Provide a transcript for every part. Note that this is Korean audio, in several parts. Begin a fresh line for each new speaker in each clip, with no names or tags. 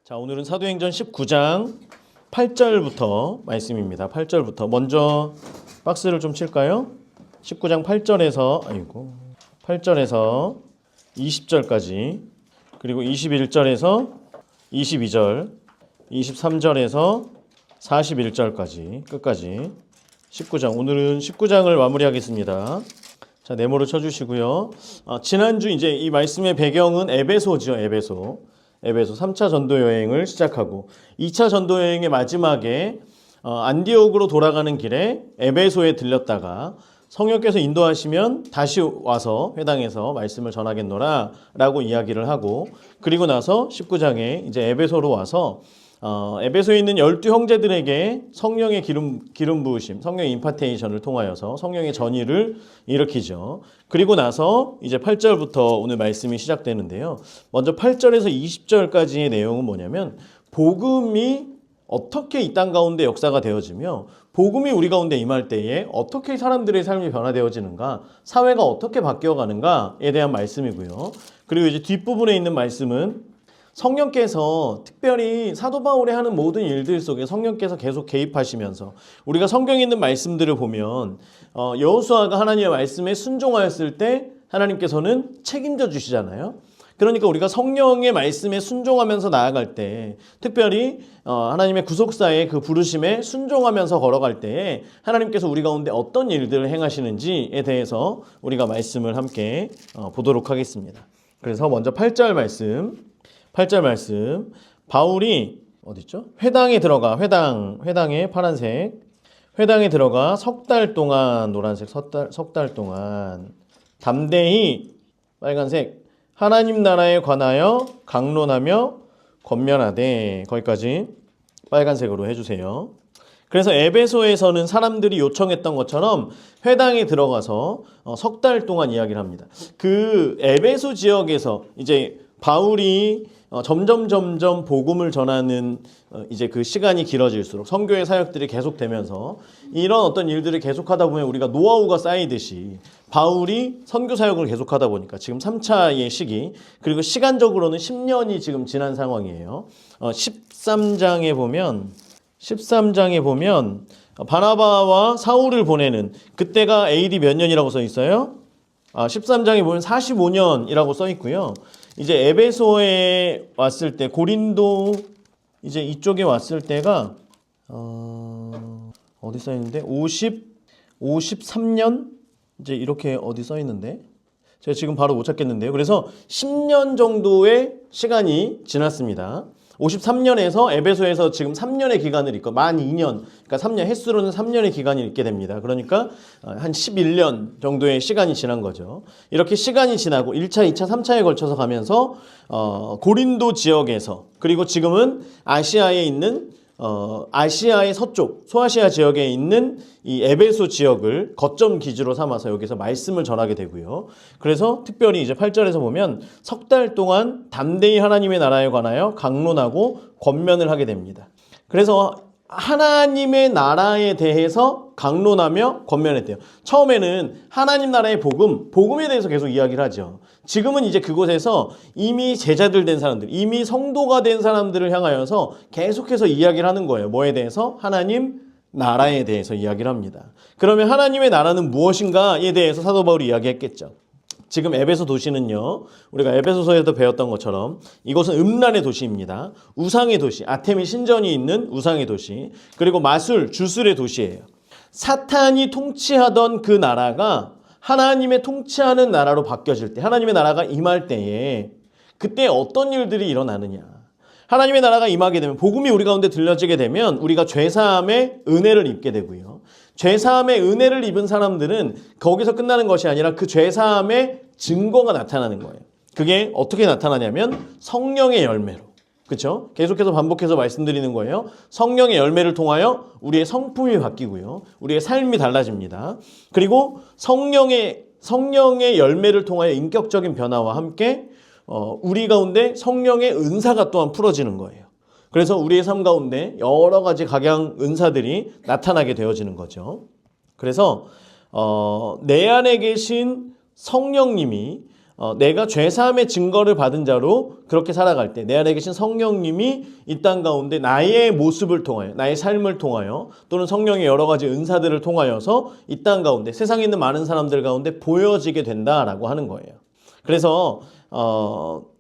자, 오늘은 사도행전 19장 8절부터 말씀입니다. 8절부터 먼저 박스를 좀 칠까요? 19장 8절에서 20절까지, 그리고 21절에서 22절, 23절에서 41절까지 끝까지 19장. 오늘은 19장을 마무리하겠습니다. 자, 네모를 쳐주시고요. 지난주 이제 이 말씀의 배경은 에베소죠. 에베소 3차 전도 여행을 시작하고 2차 전도 여행의 마지막에 안디옥으로 돌아가는 길에 에베소에 들렸다가 성령께서 인도하시면 다시 와서 회당에서 말씀을 전하겠노라 라고 이야기를 하고, 그리고 나서 19장에 이제 에베소로 와서 에베소에 있는 12형제들에게 성령의 기름 부으심, 성령의 임파테이션을 통하여서 성령의 전의를 일으키죠. 그리고 나서 이제 8절부터 오늘 말씀이 시작되는데요. 먼저 8절에서 20절까지의 내용은 뭐냐면, 복음이 어떻게 이 땅 가운데 역사가 되어지며 복음이 우리 가운데 임할 때에 어떻게 사람들의 삶이 변화되어지는가, 사회가 어떻게 바뀌어가는가에 대한 말씀이고요. 그리고 이제 뒷부분에 있는 말씀은 성령께서 특별히 사도 바울이 하는 모든 일들 속에 성령께서 계속 개입하시면서, 우리가 성경에 있는 말씀들을 보면 여호수아가 하나님의 말씀에 순종하였을 때 하나님께서는 책임져 주시잖아요. 그러니까 우리가 성령의 말씀에 순종하면서 나아갈 때, 특별히 하나님의 구속사의 그 부르심에 순종하면서 걸어갈 때에 하나님께서 우리 가운데 어떤 일들을 행하시는지에 대해서 우리가 말씀을 함께 보도록 하겠습니다. 그래서 먼저 8절 말씀, 바울이 어디죠? 회당에 들어가, 회당에 파란색, 회당에 들어가 석 달 동안, 노란색 석 달 동안 담대히, 빨간색, 하나님 나라에 관하여 강론하며 권면하되, 거기까지 빨간색으로 해주세요. 그래서 에베소에서는 사람들이 요청했던 것처럼 회당에 들어가서 석 달 동안 이야기를 합니다. 그 에베소 지역에서 이제 바울이 점점 복음을 전하는 이제 그 시간이 길어질수록, 선교의 사역들이 계속되면서 이런 어떤 일들을 계속하다 보면 우리가 노하우가 쌓이듯이 바울이 선교 사역을 계속하다 보니까 지금 3차의 시기, 그리고 시간적으로는 10년이 지금 지난 상황이에요. 13장에 보면 바나바와 사울을 보내는, 그때가 AD 몇 년이라고 써 있어요? 13장에 보면 45년이라고 써 있고요. 이제 에베소에 왔을 때, 고린도 이제 이쪽에 왔을 때가 어디 써 있는데 53년 이제 이렇게 어디 써 있는데 제가 지금 바로 못 찾겠는데요. 그래서 10년 정도의 시간이 지났습니다. 53년에서 에베소에서 지금 3년의 기간을 있고, 만 2년, 그러니까 3년, 횟수로는 3년의 기간이 있게 됩니다. 그러니까 한 11년 정도의 시간이 지난 거죠. 이렇게 시간이 지나고 1차, 2차, 3차에 걸쳐서 가면서 고린도 지역에서, 그리고 지금은 아시아에 있는 아시아의 서쪽, 소아시아 지역에 있는 이 에베소 지역을 거점 기지로 삼아서 여기서 말씀을 전하게 되고요. 그래서 특별히 이제 8절에서 보면 석 달 동안 담대히 하나님의 나라에 관하여 강론하고 권면을 하게 됩니다. 그래서 하나님의 나라에 대해서 강론하며 권면했대요. 처음에는 하나님 나라의 복음에 대해서 계속 이야기를 하죠. 지금은 이제 그곳에서 이미 제자들 된 사람들, 이미 성도가 된 사람들을 향하여서 계속해서 이야기를 하는 거예요. 뭐에 대해서? 하나님 나라에 대해서 이야기를 합니다. 그러면 하나님의 나라는 무엇인가에 대해서 사도 바울이 이야기했겠죠. 지금 에베소 도시는요, 우리가 에베소서에도 배웠던 것처럼 이곳은 음란의 도시입니다. 우상의 도시, 아테미 신전이 있는 우상의 도시, 그리고 마술, 주술의 도시예요. 사탄이 통치하던 그 나라가 하나님의 통치하는 나라로 바뀌어질 때, 하나님의 나라가 임할 때에 그때 어떤 일들이 일어나느냐. 하나님의 나라가 임하게 되면, 복음이 우리 가운데 들려지게 되면 우리가 죄사함의 은혜를 입게 되고요. 죄사함의 은혜를 입은 사람들은 거기서 끝나는 것이 아니라 그 죄사함의 증거가 나타나는 거예요. 그게 어떻게 나타나냐면 성령의 열매로. 그렇죠? 계속해서 반복해서 말씀드리는 거예요. 성령의 열매를 통하여 우리의 성품이 바뀌고요. 우리의 삶이 달라집니다. 그리고 성령의 열매를 통하여 인격적인 변화와 함께 우리 가운데 성령의 은사가 또한 풀어지는 거예요. 그래서 우리의 삶 가운데 여러 가지 각양 은사들이 나타나게 되어지는 거죠. 그래서 내 안에 계신 성령님이 내가 죄사함의 증거를 받은 자로 그렇게 살아갈 때 내 안에 계신 성령님이 이 땅 가운데 나의 모습을 통하여 나의 삶을 통하여 또는 성령의 여러 가지 은사들을 통하여서 이 땅 가운데 세상에 있는 많은 사람들 가운데 보여지게 된다라고 하는 거예요. 그래서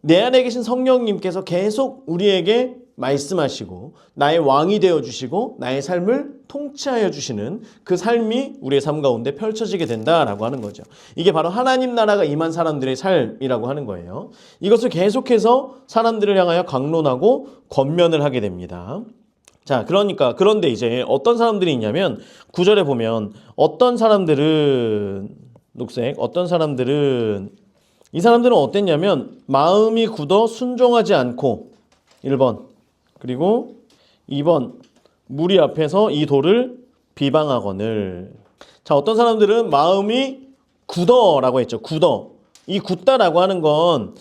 내 안에 계신 성령님께서 계속 우리에게 말씀하시고 나의 왕이 되어주시고 나의 삶을 통치하여 주시는 그 삶이 우리의 삶 가운데 펼쳐지게 된다라고 하는 거죠. 이게 바로 하나님 나라가 임한 사람들의 삶이라고 하는 거예요. 이것을 계속해서 사람들을 향하여 강론하고 권면을 하게 됩니다. 자, 그런데 이제 어떤 사람들이 있냐면 9절에 보면 어떤 사람들은 이 사람들은 어땠냐면 마음이 굳어 순종하지 않고 1번 그리고 2번 무리 앞에서 이 도를 비방하거늘. 자, 어떤 사람들은 마음이 굳어라고 했죠. 굳어. 이 굳다라고 하는 건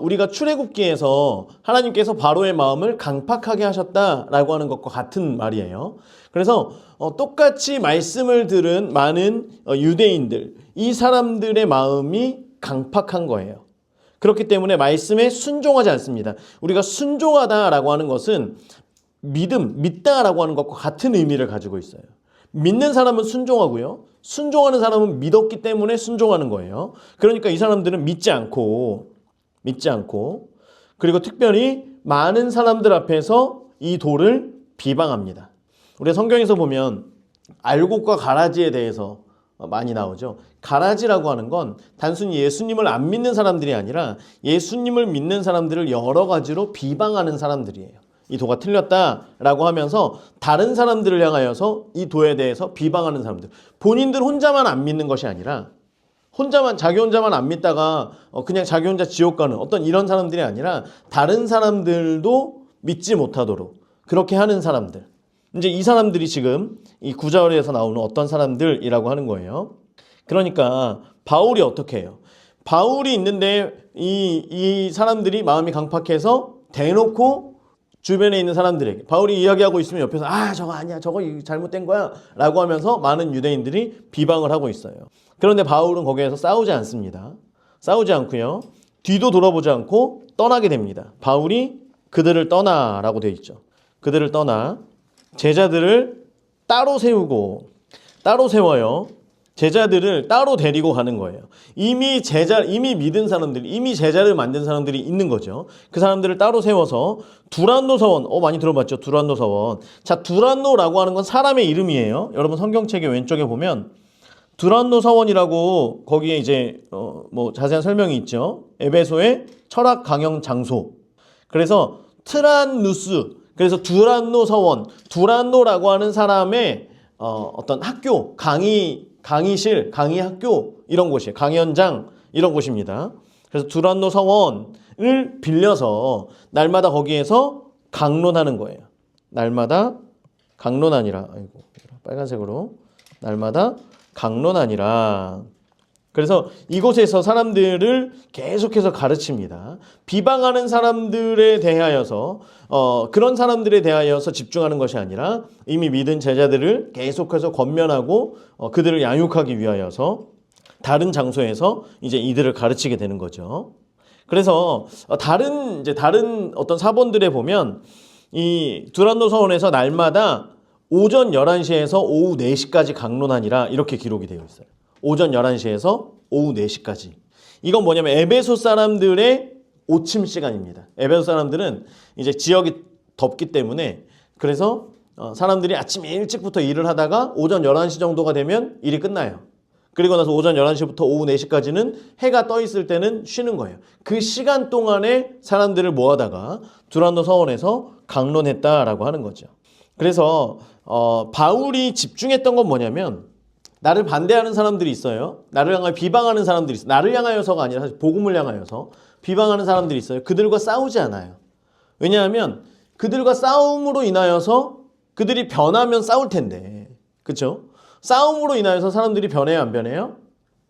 우리가 출애굽기에서 하나님께서 바로의 마음을 강팍하게 하셨다라고 하는 것과 같은 말이에요. 그래서 똑같이 말씀을 들은 많은 유대인들, 이 사람들의 마음이 강팍한 거예요. 그렇기 때문에 말씀에 순종하지 않습니다. 우리가 순종하다라고 하는 것은 믿다라고 하는 것과 같은 의미를 가지고 있어요. 믿는 사람은 순종하고요. 순종하는 사람은 믿었기 때문에 순종하는 거예요. 그러니까 이 사람들은 믿지 않고 그리고 특별히 많은 사람들 앞에서 이 도를 비방합니다. 우리 성경에서 보면 알곡과 가라지에 대해서 많이 나오죠. 가라지라고 하는 건 단순히 예수님을 안 믿는 사람들이 아니라 예수님을 믿는 사람들을 여러 가지로 비방하는 사람들이에요. 이 도가 틀렸다라고 하면서 다른 사람들을 향하여서 이 도에 대해서 비방하는 사람들. 본인들 혼자만 안 믿는 것이 아니라 자기 혼자만 안 믿다가 그냥 자기 혼자 지옥 가는 어떤 이런 사람들이 아니라 다른 사람들도 믿지 못하도록 그렇게 하는 사람들. 이제 이 사람들이 지금 이 9절에서 나오는 어떤 사람들이라고 하는 거예요. 그러니까 바울이 어떻게 해요? 바울이 있는데 이 사람들이 마음이 강팍해서 대놓고 주변에 있는 사람들에게 바울이 이야기하고 있으면 옆에서 저거 아니야, 저거 잘못된 거야 라고 하면서 많은 유대인들이 비방을 하고 있어요. 그런데 바울은 거기에서 싸우지 않습니다. 싸우지 않고요. 뒤도 돌아보지 않고 떠나게 됩니다. 바울이 그들을 떠나라고 되어 있죠. 그들을 떠나 제자들을 따로 세워요. 제자들을 따로 데리고 가는 거예요. 이미 믿은 사람들, 이미 제자를 만든 사람들이 있는 거죠. 그 사람들을 따로 세워서 두란노 서원, 많이 들어봤죠? 두란노 서원. 자, 두란노라고 하는 건 사람의 이름이에요. 여러분 성경책의 왼쪽에 보면 두란노 서원이라고 거기에 이제 자세한 설명이 있죠. 에베소의 철학 강연 장소. 그래서 트란누스, 그래서 두란노 서원, 두란노라고 하는 사람의 어떤 학교, 강의실, 강의학교 이런 곳이에요. 강연장 이런 곳입니다. 그래서 두란노 서원을 빌려서 날마다 거기에서 강론하는 거예요. 날마다 강론하니라. 빨간색으로 날마다 강론하니라. 그래서 이곳에서 사람들을 계속해서 가르칩니다. 비방하는 사람들에 대하여서 그런 사람들에 대하여서 집중하는 것이 아니라 이미 믿은 제자들을 계속해서 권면하고 그들을 양육하기 위하여서 다른 장소에서 이제 이들을 가르치게 되는 거죠. 그래서 다른 어떤 사본들에 보면 이 두란노 서원에서 날마다 오전 11시에서 오후 4시까지 강론하니라 이렇게 기록이 되어 있어요. 오전 11시에서 오후 4시까지. 이건 뭐냐면 에베소 사람들의 오침 시간입니다. 에베소 사람들은 이제 지역이 덥기 때문에 그래서 사람들이 아침 일찍부터 일을 하다가 오전 11시 정도가 되면 일이 끝나요. 그리고 나서 오전 11시부터 오후 4시까지는 해가 떠 있을 때는 쉬는 거예요. 그 시간 동안에 사람들을 모아다가 두란노 서원에서 강론했다라고 하는 거죠. 그래서 바울이 집중했던 건 뭐냐면 나를 반대하는 사람들이 있어요. 나를 향하여 비방하는 사람들이 있어요. 나를 향하여서가 아니라 사실 복음을 향하여서 비방하는 사람들이 있어요. 그들과 싸우지 않아요. 왜냐하면 그들과 싸움으로 인하여서 그들이 변하면 싸울 텐데. 그렇죠? 싸움으로 인하여서 사람들이 변해요, 안 변해요?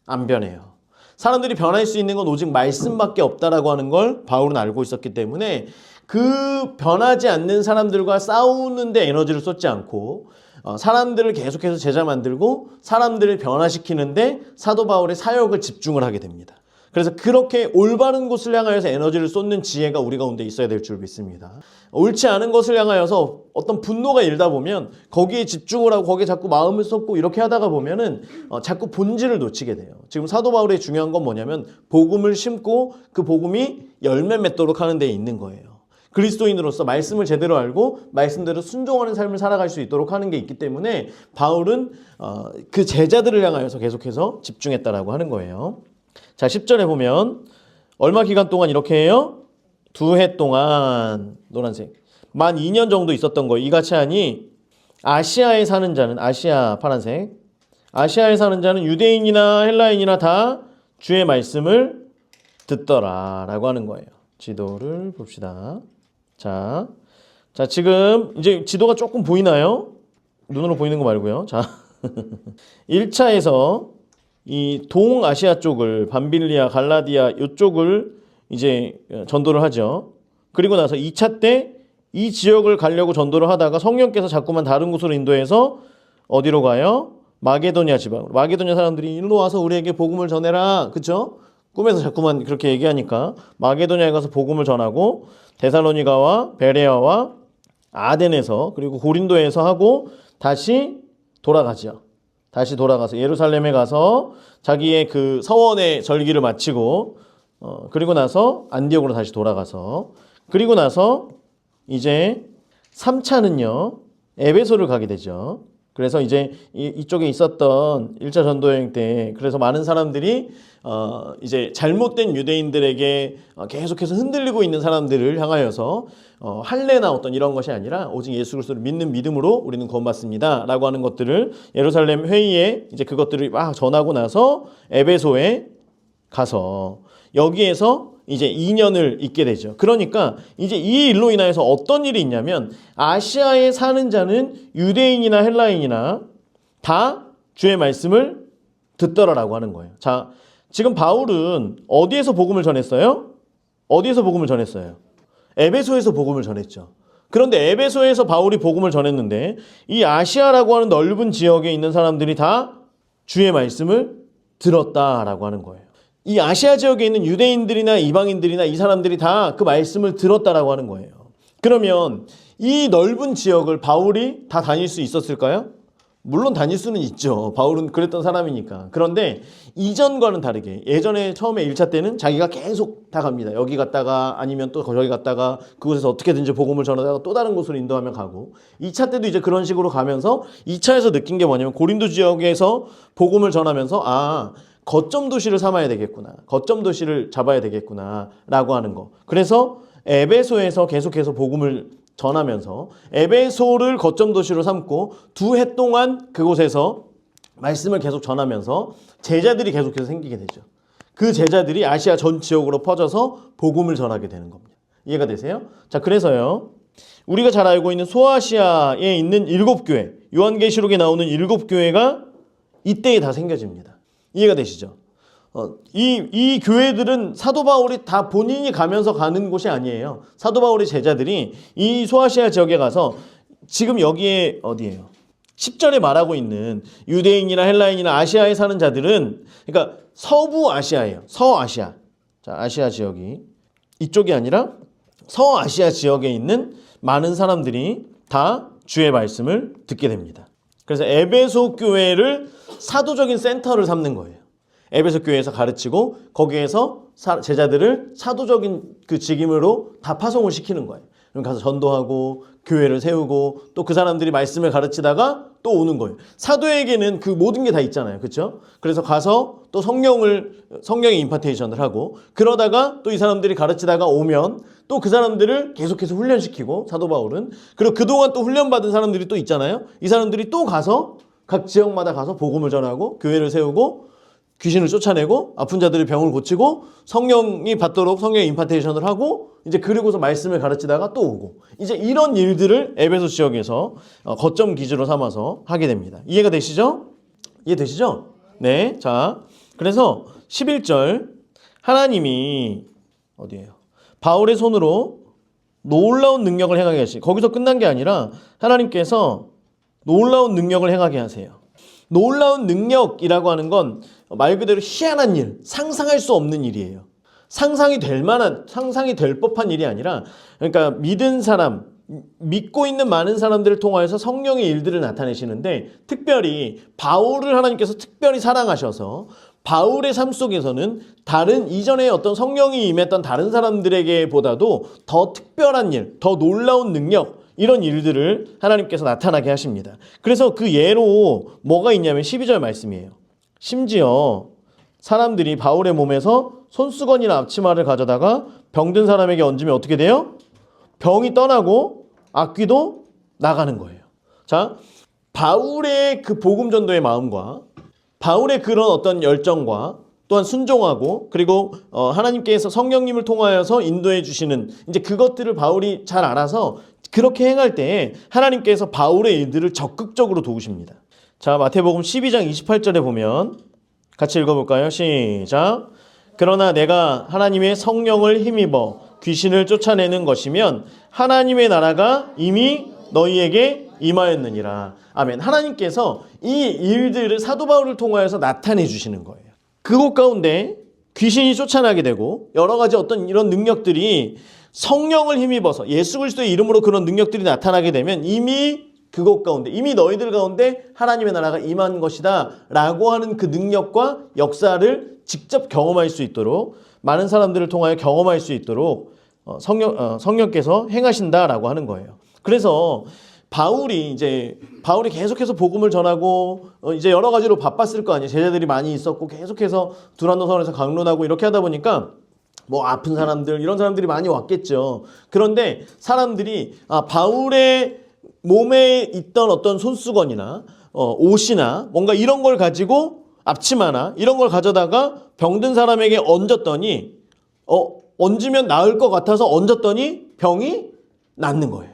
안 변해요. 사람들이 변할 수 있는 건 오직 말씀밖에 없다라고 하는 걸 바울은 알고 있었기 때문에 그 변하지 않는 사람들과 싸우는데 에너지를 쏟지 않고 사람들을 계속해서 제자 만들고 사람들을 변화시키는데 사도 바울의 사역을 집중을 하게 됩니다. 그래서 그렇게 올바른 곳을 향하여서 에너지를 쏟는 지혜가 우리 가운데 있어야 될 줄 믿습니다. 옳지 않은 것을 향하여서 어떤 분노가 일다 보면 거기에 집중을 하고 거기에 자꾸 마음을 쏟고 이렇게 하다가 보면은 자꾸 본질을 놓치게 돼요. 지금 사도 바울의 중요한 건 뭐냐면 복음을 심고 그 복음이 열매 맺도록 하는 데 있는 거예요. 그리스도인으로서 말씀을 제대로 알고 말씀대로 순종하는 삶을 살아갈 수 있도록 하는 게 있기 때문에 바울은 그 제자들을 향하여서 계속해서 집중했다라고 하는 거예요. 자, 10절에 보면 얼마 기간 동안 이렇게 해요? 2해 동안 노란색 만 2년 정도 있었던 거예요. 이같이 하니 아시아에 사는 자는 아시아 파란색 아시아에 사는 자는 유대인이나 헬라인이나 다 주의 말씀을 듣더라 라고 하는 거예요. 지도를 봅시다. 자, 지금 이제 지도가 조금 보이나요? 눈으로 보이는 거 말고요. 자, 1차에서 이 동아시아 쪽을 밤빌리아, 갈라디아 이쪽을 이제 전도를 하죠. 그리고 나서 2차 때 이 지역을 가려고 전도를 하다가 성령께서 자꾸만 다른 곳으로 인도해서 어디로 가요? 마게도냐 지방으로. 마게도냐 사람들이 일로 와서 우리에게 복음을 전해라. 그렇죠? 꿈에서 자꾸만 그렇게 얘기하니까 마게도냐에 가서 복음을 전하고 데살로니가와 베레아와 아덴에서 그리고 고린도에서 하고 다시 돌아가죠. 다시 돌아가서 예루살렘에 가서 자기의 그 서원의 절기를 마치고 그리고 나서 안디옥으로 다시 돌아가서 그리고 나서 이제 3차는요 에베소를 가게 되죠. 그래서 이제 이쪽에 있었던 1차 전도 여행 때 그래서 많은 사람들이 이제 잘못된 유대인들에게 계속해서 흔들리고 있는 사람들을 향하여서 할례나 어떤 이런 것이 아니라 오직 예수 그리스도를 믿는 믿음으로 우리는 구원받습니다라고 하는 것들을 예루살렘 회의에 이제 그것들을 막 전하고 나서 에베소에 가서 여기에서 이제 2년을 있게 되죠. 그러니까 이제 이 일로 인하여서 어떤 일이 있냐면 아시아에 사는 자는 유대인이나 헬라인이나 다 주의 말씀을 듣더라라고 하는 거예요. 자, 지금 바울은 어디에서 복음을 전했어요? 어디에서 복음을 전했어요? 에베소에서 복음을 전했죠. 그런데 에베소에서 바울이 복음을 전했는데 이 아시아라고 하는 넓은 지역에 있는 사람들이 다 주의 말씀을 들었다라고 하는 거예요. 이 아시아 지역에 있는 유대인들이나 이방인들이나 이 사람들이 다 그 말씀을 들었다라고 하는 거예요. 그러면 이 넓은 지역을 바울이 다 다닐 수 있었을까요? 물론 다닐 수는 있죠. 바울은 그랬던 사람이니까. 그런데 이전과는 다르게 예전에 처음에 1차 때는 자기가 계속 다 갑니다. 여기 갔다가 아니면 또 저기 갔다가 그곳에서 어떻게든지 복음을 전하다가 또 다른 곳으로 인도하면 가고 2차 때도 이제 그런 식으로 가면서 2차에서 느낀 게 뭐냐면 고린도 지역에서 복음을 전하면서 거점 도시를 삼아야 되겠구나. 거점 도시를 잡아야 되겠구나. 라고 하는 거. 그래서 에베소에서 계속해서 복음을 전하면서 에베소를 거점 도시로 삼고 2해 동안 그곳에서 말씀을 계속 전하면서 제자들이 계속해서 생기게 되죠. 그 제자들이 아시아 전 지역으로 퍼져서 복음을 전하게 되는 겁니다. 이해가 되세요? 자, 그래서요. 우리가 잘 알고 있는 소아시아에 있는 7교회, 요한계시록에 나오는 7교회가 이때에 다 생겨집니다. 이해가 되시죠? 이 교회들은 사도 바울이 다 본인이 가면서 가는 곳이 아니에요. 사도 바울의 제자들이 이 소아시아 지역에 가서 지금 여기에 어디예요? 10절에 말하고 있는 유대인이나 헬라인이나 아시아에 사는 자들은 그러니까 서부 아시아예요. 서아시아. 자, 아시아 지역이 이쪽이 아니라 서아시아 지역에 있는 많은 사람들이 다 주의 말씀을 듣게 됩니다. 그래서 에베소 교회를 사도적인 센터를 삼는 거예요. 에베소 교회에서 가르치고 거기에서 제자들을 사도적인 그 직임으로 다 파송을 시키는 거예요. 그럼 가서 전도하고 교회를 세우고 또 그 사람들이 말씀을 가르치다가 또 오는 거예요. 사도에게는 그 모든 게 다 있잖아요. 그렇죠? 그래서 가서 또 성령의 임파테이션을 하고 그러다가 또 이 사람들이 가르치다가 오면 또 그 사람들을 계속해서 훈련시키고 사도 바울은 그리고 그동안 또 훈련받은 사람들이 또 있잖아요. 이 사람들이 또 가서 각 지역마다 가서 복음을 전하고 교회를 세우고 귀신을 쫓아내고 아픈 자들의 병을 고치고 성령이 받도록 성령의 임파테이션을 하고 이제 그리고서 말씀을 가르치다가 또 오고 이제 이런 일들을 에베소 지역에서 거점 기지로 삼아서 하게 됩니다. 이해가 되시죠? 이해되시죠? 네. 자, 그래서 11절 하나님이 어디예요? 바울의 손으로 놀라운 능력을 행하게 하시. 거기서 끝난 게 아니라 하나님께서 놀라운 능력을 행하게 하세요. 놀라운 능력이라고 하는 건 말 그대로 희한한 일, 상상할 수 없는 일이에요. 상상이 될 법한 일이 아니라, 그러니까 믿은 사람, 믿고 있는 많은 사람들을 통하여서 성령의 일들을 나타내시는데, 특별히 바울을 하나님께서 특별히 사랑하셔서 바울의 삶 속에서는 다른 이전에 어떤 성령이 임했던 다른 사람들에게 보다도 더 특별한 일, 더 놀라운 능력, 이런 일들을 하나님께서 나타나게 하십니다. 그래서 그 예로 뭐가 있냐면 12절 말씀이에요. 심지어 사람들이 바울의 몸에서 손수건이나 앞치마를 가져다가 병든 사람에게 얹으면 어떻게 돼요? 병이 떠나고 악귀도 나가는 거예요. 자, 바울의 그 복음 전도의 마음과 바울의 그런 어떤 열정과 또한 순종하고 그리고 하나님께서 성령님을 통하여서 인도해 주시는 이제 그것들을 바울이 잘 알아서 그렇게 행할 때에 하나님께서 바울의 일들을 적극적으로 도우십니다. 자, 마태복음 12장 28절에 보면 같이 읽어볼까요? 시작. 그러나 내가 하나님의 성령을 힘입어 귀신을 쫓아내는 것이면 하나님의 나라가 이미 너희에게 임하였느니라. 아멘. 하나님께서 이 일들을 사도 바울을 통하여서 나타내 주시는 거예요. 그곳 가운데 귀신이 쫓아나게 되고 여러 가지 어떤 이런 능력들이 성령을 힘입어서 예수 그리스도의 이름으로 그런 능력들이 나타나게 되면 이미 그곳 가운데, 이미 너희들 가운데 하나님의 나라가 임한 것이다 라고 하는 그 능력과 역사를 직접 경험할 수 있도록, 많은 사람들을 통하여 경험할 수 있도록 성령께서 행하신다라고 하는 거예요. 그래서 바울이 계속해서 복음을 전하고 이제 여러 가지로 바빴을 거 아니에요. 제자들이 많이 있었고 계속해서 두란노선에서 강론하고 이렇게 하다 보니까 뭐 아픈 사람들, 이런 사람들이 많이 왔겠죠. 그런데 사람들이 바울의 몸에 있던 어떤 손수건이나 옷이나 뭔가 이런 걸 가지고 앞치마나 이런 걸 가져다가 병든 사람에게 얹었더니 얹으면 나을 것 같아서 얹었더니 병이 낫는 거예요.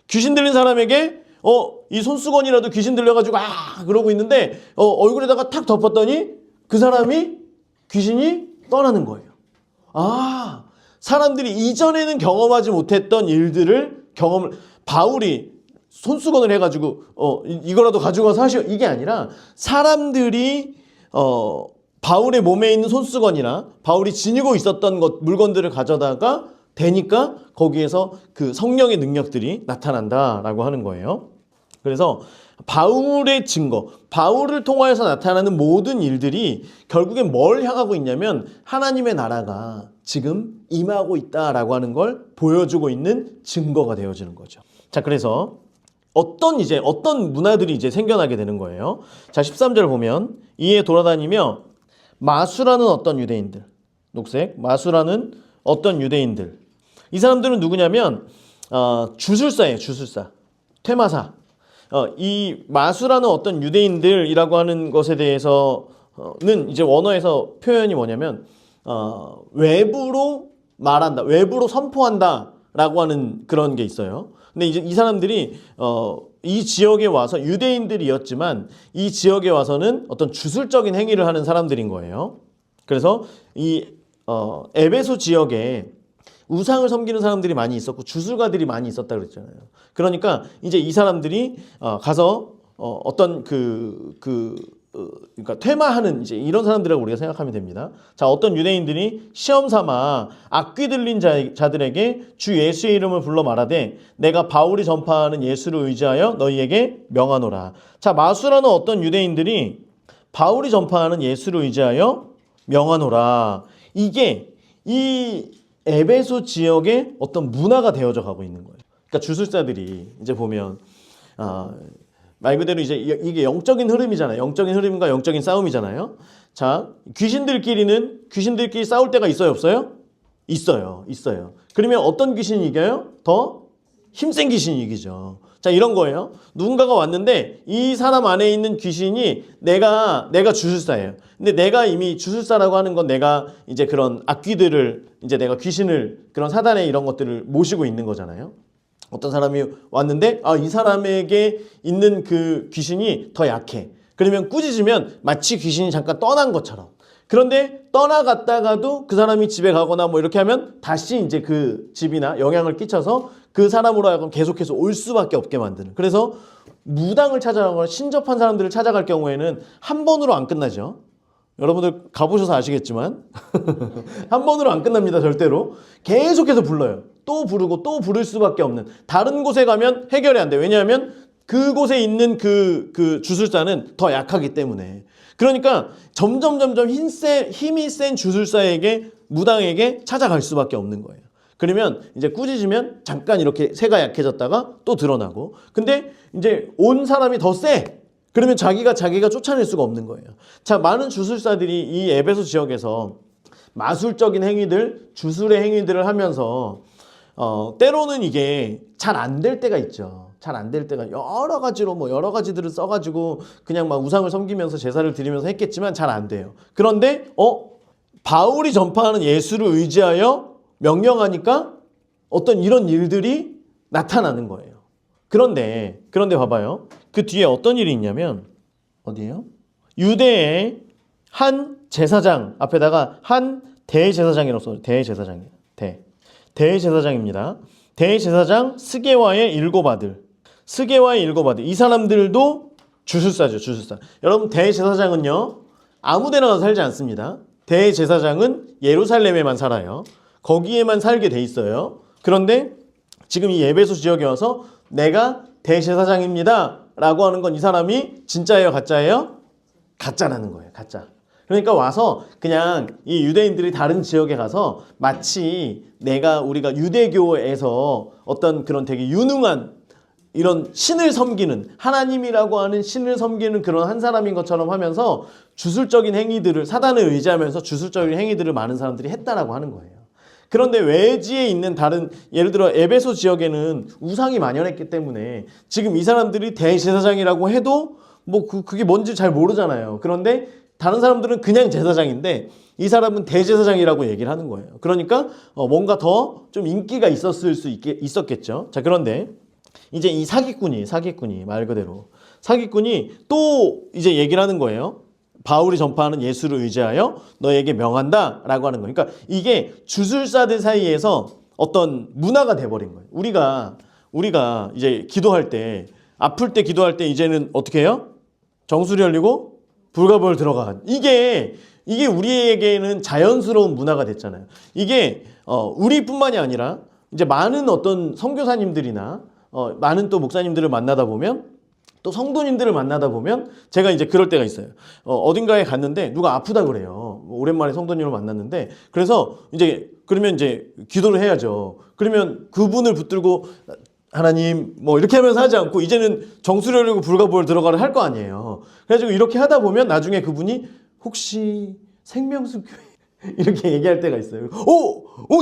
귀신 들린 사람에게 이 손수건이라도 귀신 들려가지고 그러고 있는데 얼굴에다가 탁 덮었더니 그 사람이 귀신이 떠나는 거예요. 사람들이 이전에는 경험하지 못했던 일들을 바울이 손수건을 해가지고 이거라도 가지고 와서 하시오, 이게 아니라 사람들이 바울의 몸에 있는 손수건이나 바울이 지니고 있었던 물건들을 가져다가 대니까 거기에서 그 성령의 능력들이 나타난다라고 하는 거예요. 그래서 바울의 증거, 바울을 통하여서 나타나는 모든 일들이 결국엔 뭘 향하고 있냐면 하나님의 나라가 지금 임하고 있다라고 하는 걸 보여주고 있는 증거가 되어지는 거죠. 자, 그래서 어떤 문화들이 이제 생겨나게 되는 거예요. 자, 13절 보면 이에 돌아다니며 마수라는 어떤 유대인들, 녹색, 마수라는 어떤 유대인들. 이 사람들은 누구냐면 주술사예요. 주술사, 퇴마사. 이 마수라는 어떤 유대인들이라고 하는 것에 대해서는 이제 원어에서 표현이 뭐냐면 외부로 말한다, 외부로 선포한다라고 하는 그런 게 있어요. 근데 이제 이 사람들이 이 지역에 와서 유대인들이었지만 이 지역에 와서는 어떤 주술적인 행위를 하는 사람들인 거예요. 그래서 이 에베소 지역에 우상을 섬기는 사람들이 많이 있었고 주술가들이 많이 있었다 그랬잖아요. 그러니까 이제 이 사람들이 가서 어떤 그러니까 퇴마하는 이제 이런 사람들이라고 우리가 생각하면 됩니다. 자, 어떤 유대인들이 시험 삼아 악귀 들린 자들에게 주 예수의 이름을 불러 말하되 내가 바울이 전파하는 예수를 의지하여 너희에게 명하노라. 자, 마수라는 어떤 유대인들이 바울이 전파하는 예수를 의지하여 명하노라. 이게 이 에베소 지역의 어떤 문화가 되어져 가고 있는 거예요. 그러니까 주술사들이 이제 보면 말 그대로 이제 이게 영적인 흐름이잖아요. 영적인 흐름과 영적인 싸움이잖아요. 자, 귀신들끼리 싸울 때가 있어요, 없어요? 있어요. 그러면 어떤 귀신이 이겨요? 더 힘센 귀신이 이기죠. 자, 이런 거예요. 누군가가 왔는데 이 사람 안에 있는 귀신이 내가 주술사예요. 근데 내가 이미 주술사라고 하는 건 내가 이제 그런 악귀들을 이제 내가 귀신을 그런 사단의 이런 것들을 모시고 있는 거잖아요. 어떤 사람이 왔는데 이 사람에게 있는 그 귀신이 더 약해. 그러면 꾸짖으면 마치 귀신이 잠깐 떠난 것처럼. 그런데 떠나갔다가도 그 사람이 집에 가거나 뭐 이렇게 하면 다시 이제 그 집이나 영향을 끼쳐서 그 사람으로 하여금 계속해서 올 수밖에 없게 만드는. 그래서 무당을 찾아가거나 신접한 사람들을 찾아갈 경우에는 한 번으로 안 끝나죠. 여러분들 가보셔서 아시겠지만 한 번으로 안 끝납니다. 절대로. 계속해서 불러요. 또 부르고 또 부를 수밖에 없는. 다른 곳에 가면 해결이 안 돼요. 왜냐하면 그곳에 있는 그 주술사는 더 약하기 때문에. 그러니까 점점 힘이 센 주술사에게, 무당에게 찾아갈 수밖에 없는 거예요. 그러면 이제 꾸짖으면 잠깐 이렇게 새가 약해졌다가 또 드러나고. 근데 이제 온 사람이 더 세. 그러면 자기가 쫓아낼 수가 없는 거예요. 자, 많은 주술사들이 이 에베소 지역에서 마술적인 행위들, 주술의 행위들을 하면서 때로는 이게 잘 안 될 때가 있죠. 잘 안 될 때가 여러 가지로 여러 가지들을 써가지고 그냥 막 우상을 섬기면서 제사를 드리면서 했겠지만 잘 안 돼요. 그런데 바울이 전파하는 예수를 의지하여 명령하니까 어떤 이런 일들이 나타나는 거예요. 그런데 봐봐요. 그 뒤에 어떤 일이 있냐면 어디예요? 유대의 한 제사장 앞에다가 한 대제사장이라고 써요. 대제사장이에요. 대제사장입니다. 대제사장 스게와의 일곱 아들. 이 사람들도 주술사죠. 주술사. 여러분, 대제사장은요 아무 데나 가서 살지 않습니다. 대제사장은 예루살렘에만 살아요. 거기에만 살게 돼 있어요. 그런데 지금 이 에베소 지역에 와서 내가 대제사장입니다 라고 하는 건 이 사람이 진짜예요? 가짜예요? 가짜라는 거예요. 가짜. 그러니까 와서 그냥 이 유대인들이 다른 지역에 가서 마치 우리가 유대교에서 어떤 그런 되게 유능한 이런 신을 섬기는, 하나님이라고 하는 신을 섬기는 그런 한 사람인 것처럼 하면서 주술적인 행위들을, 사단을 의지하면서 주술적인 행위들을 많은 사람들이 했다라고 하는 거예요. 그런데 외지에 있는 다른, 예를 들어 에베소 지역에는 우상이 만연했기 때문에 지금 이 사람들이 대제사장이라고 해도 그게 뭔지 잘 모르잖아요. 그런데 다른 사람들은 그냥 제사장인데 이 사람은 대제사장이라고 얘기를 하는 거예요. 그러니까 뭔가 더 좀 인기가 있었겠죠. 자, 그런데 이제 이 사기꾼이 말 그대로 사기꾼이 또 이제 얘기를 하는 거예요. 바울이 전파하는 예수를 의지하여 너에게 명한다 라고 하는 거예요. 그러니까 이게 주술사들 사이에서 어떤 문화가 돼버린 거예요. 우리가 이제 기도할 때, 아플 때 기도할 때 이제는 어떻게 해요? 정수리 열리고 불가볼 들어가. 이게 우리에게는 자연스러운 문화가 됐잖아요. 이게 우리뿐만이 아니라 이제 많은 어떤 선교사님들이나 많은 또 목사님들을 만나다 보면, 또 성도님들을 만나다 보면 제가 이제 그럴 때가 있어요. 어딘가에 갔는데 누가 아프다 그래요. 오랜만에 성도님을 만났는데, 그래서 그러면 이제 기도를 해야죠. 그러면 그분을 붙들고 하나님 이렇게 하면서 하지 않고 이제는 정수리 열리고 불가보를 들어가라 할 거 아니에요. 그래가지고 이렇게 하다 보면 나중에 그분이 혹시 생명수교회 이렇게 얘기할 때가 있어요.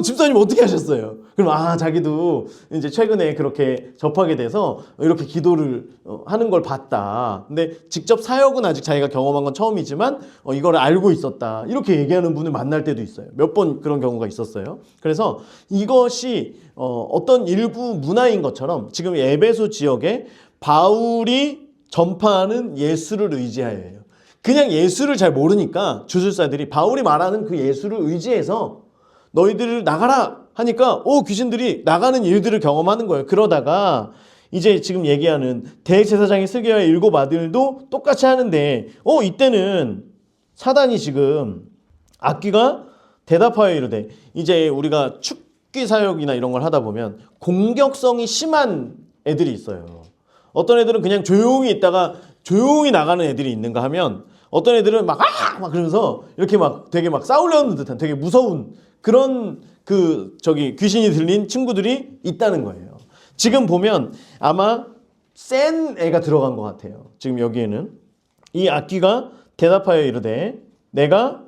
집사님 어떻게 하셨어요? 그럼 자기도 이제 최근에 그렇게 접하게 돼서 이렇게 기도를 하는 걸 봤다. 근데 직접 사역은 아직 자기가 경험한 건 처음이지만 이걸 알고 있었다. 이렇게 얘기하는 분을 만날 때도 있어요. 몇 번 그런 경우가 있었어요. 그래서 이것이 어떤 일부 문화인 것처럼 지금 에베소 지역에 바울이 전파하는 예수를 의지하여요. 그냥 예수를 잘 모르니까 주술사들이 바울이 말하는 그 예수를 의지해서 너희들을 나가라 하니까 귀신들이 나가는 일들을 경험하는 거예요. 그러다가 이제 지금 얘기하는 대제사장의 스게와의 일곱 아들도 똑같이 하는데 이때는 사단이 지금 악귀가 대답하여 이르되, 이제 우리가 축기 사역이나 이런 걸 하다 보면 공격성이 심한 애들이 있어요. 어떤 애들은 그냥 조용히 있다가 조용히 나가는 애들이 있는가 하면, 어떤 애들은 막 그러면서 이렇게 되게 싸우려는 듯한 되게 무서운 그런 귀신이 들린 친구들이 있다는 거예요. 지금 보면 아마 센 애가 들어간 것 같아요. 지금 여기에는 이 악귀가 대답하여 이르되 내가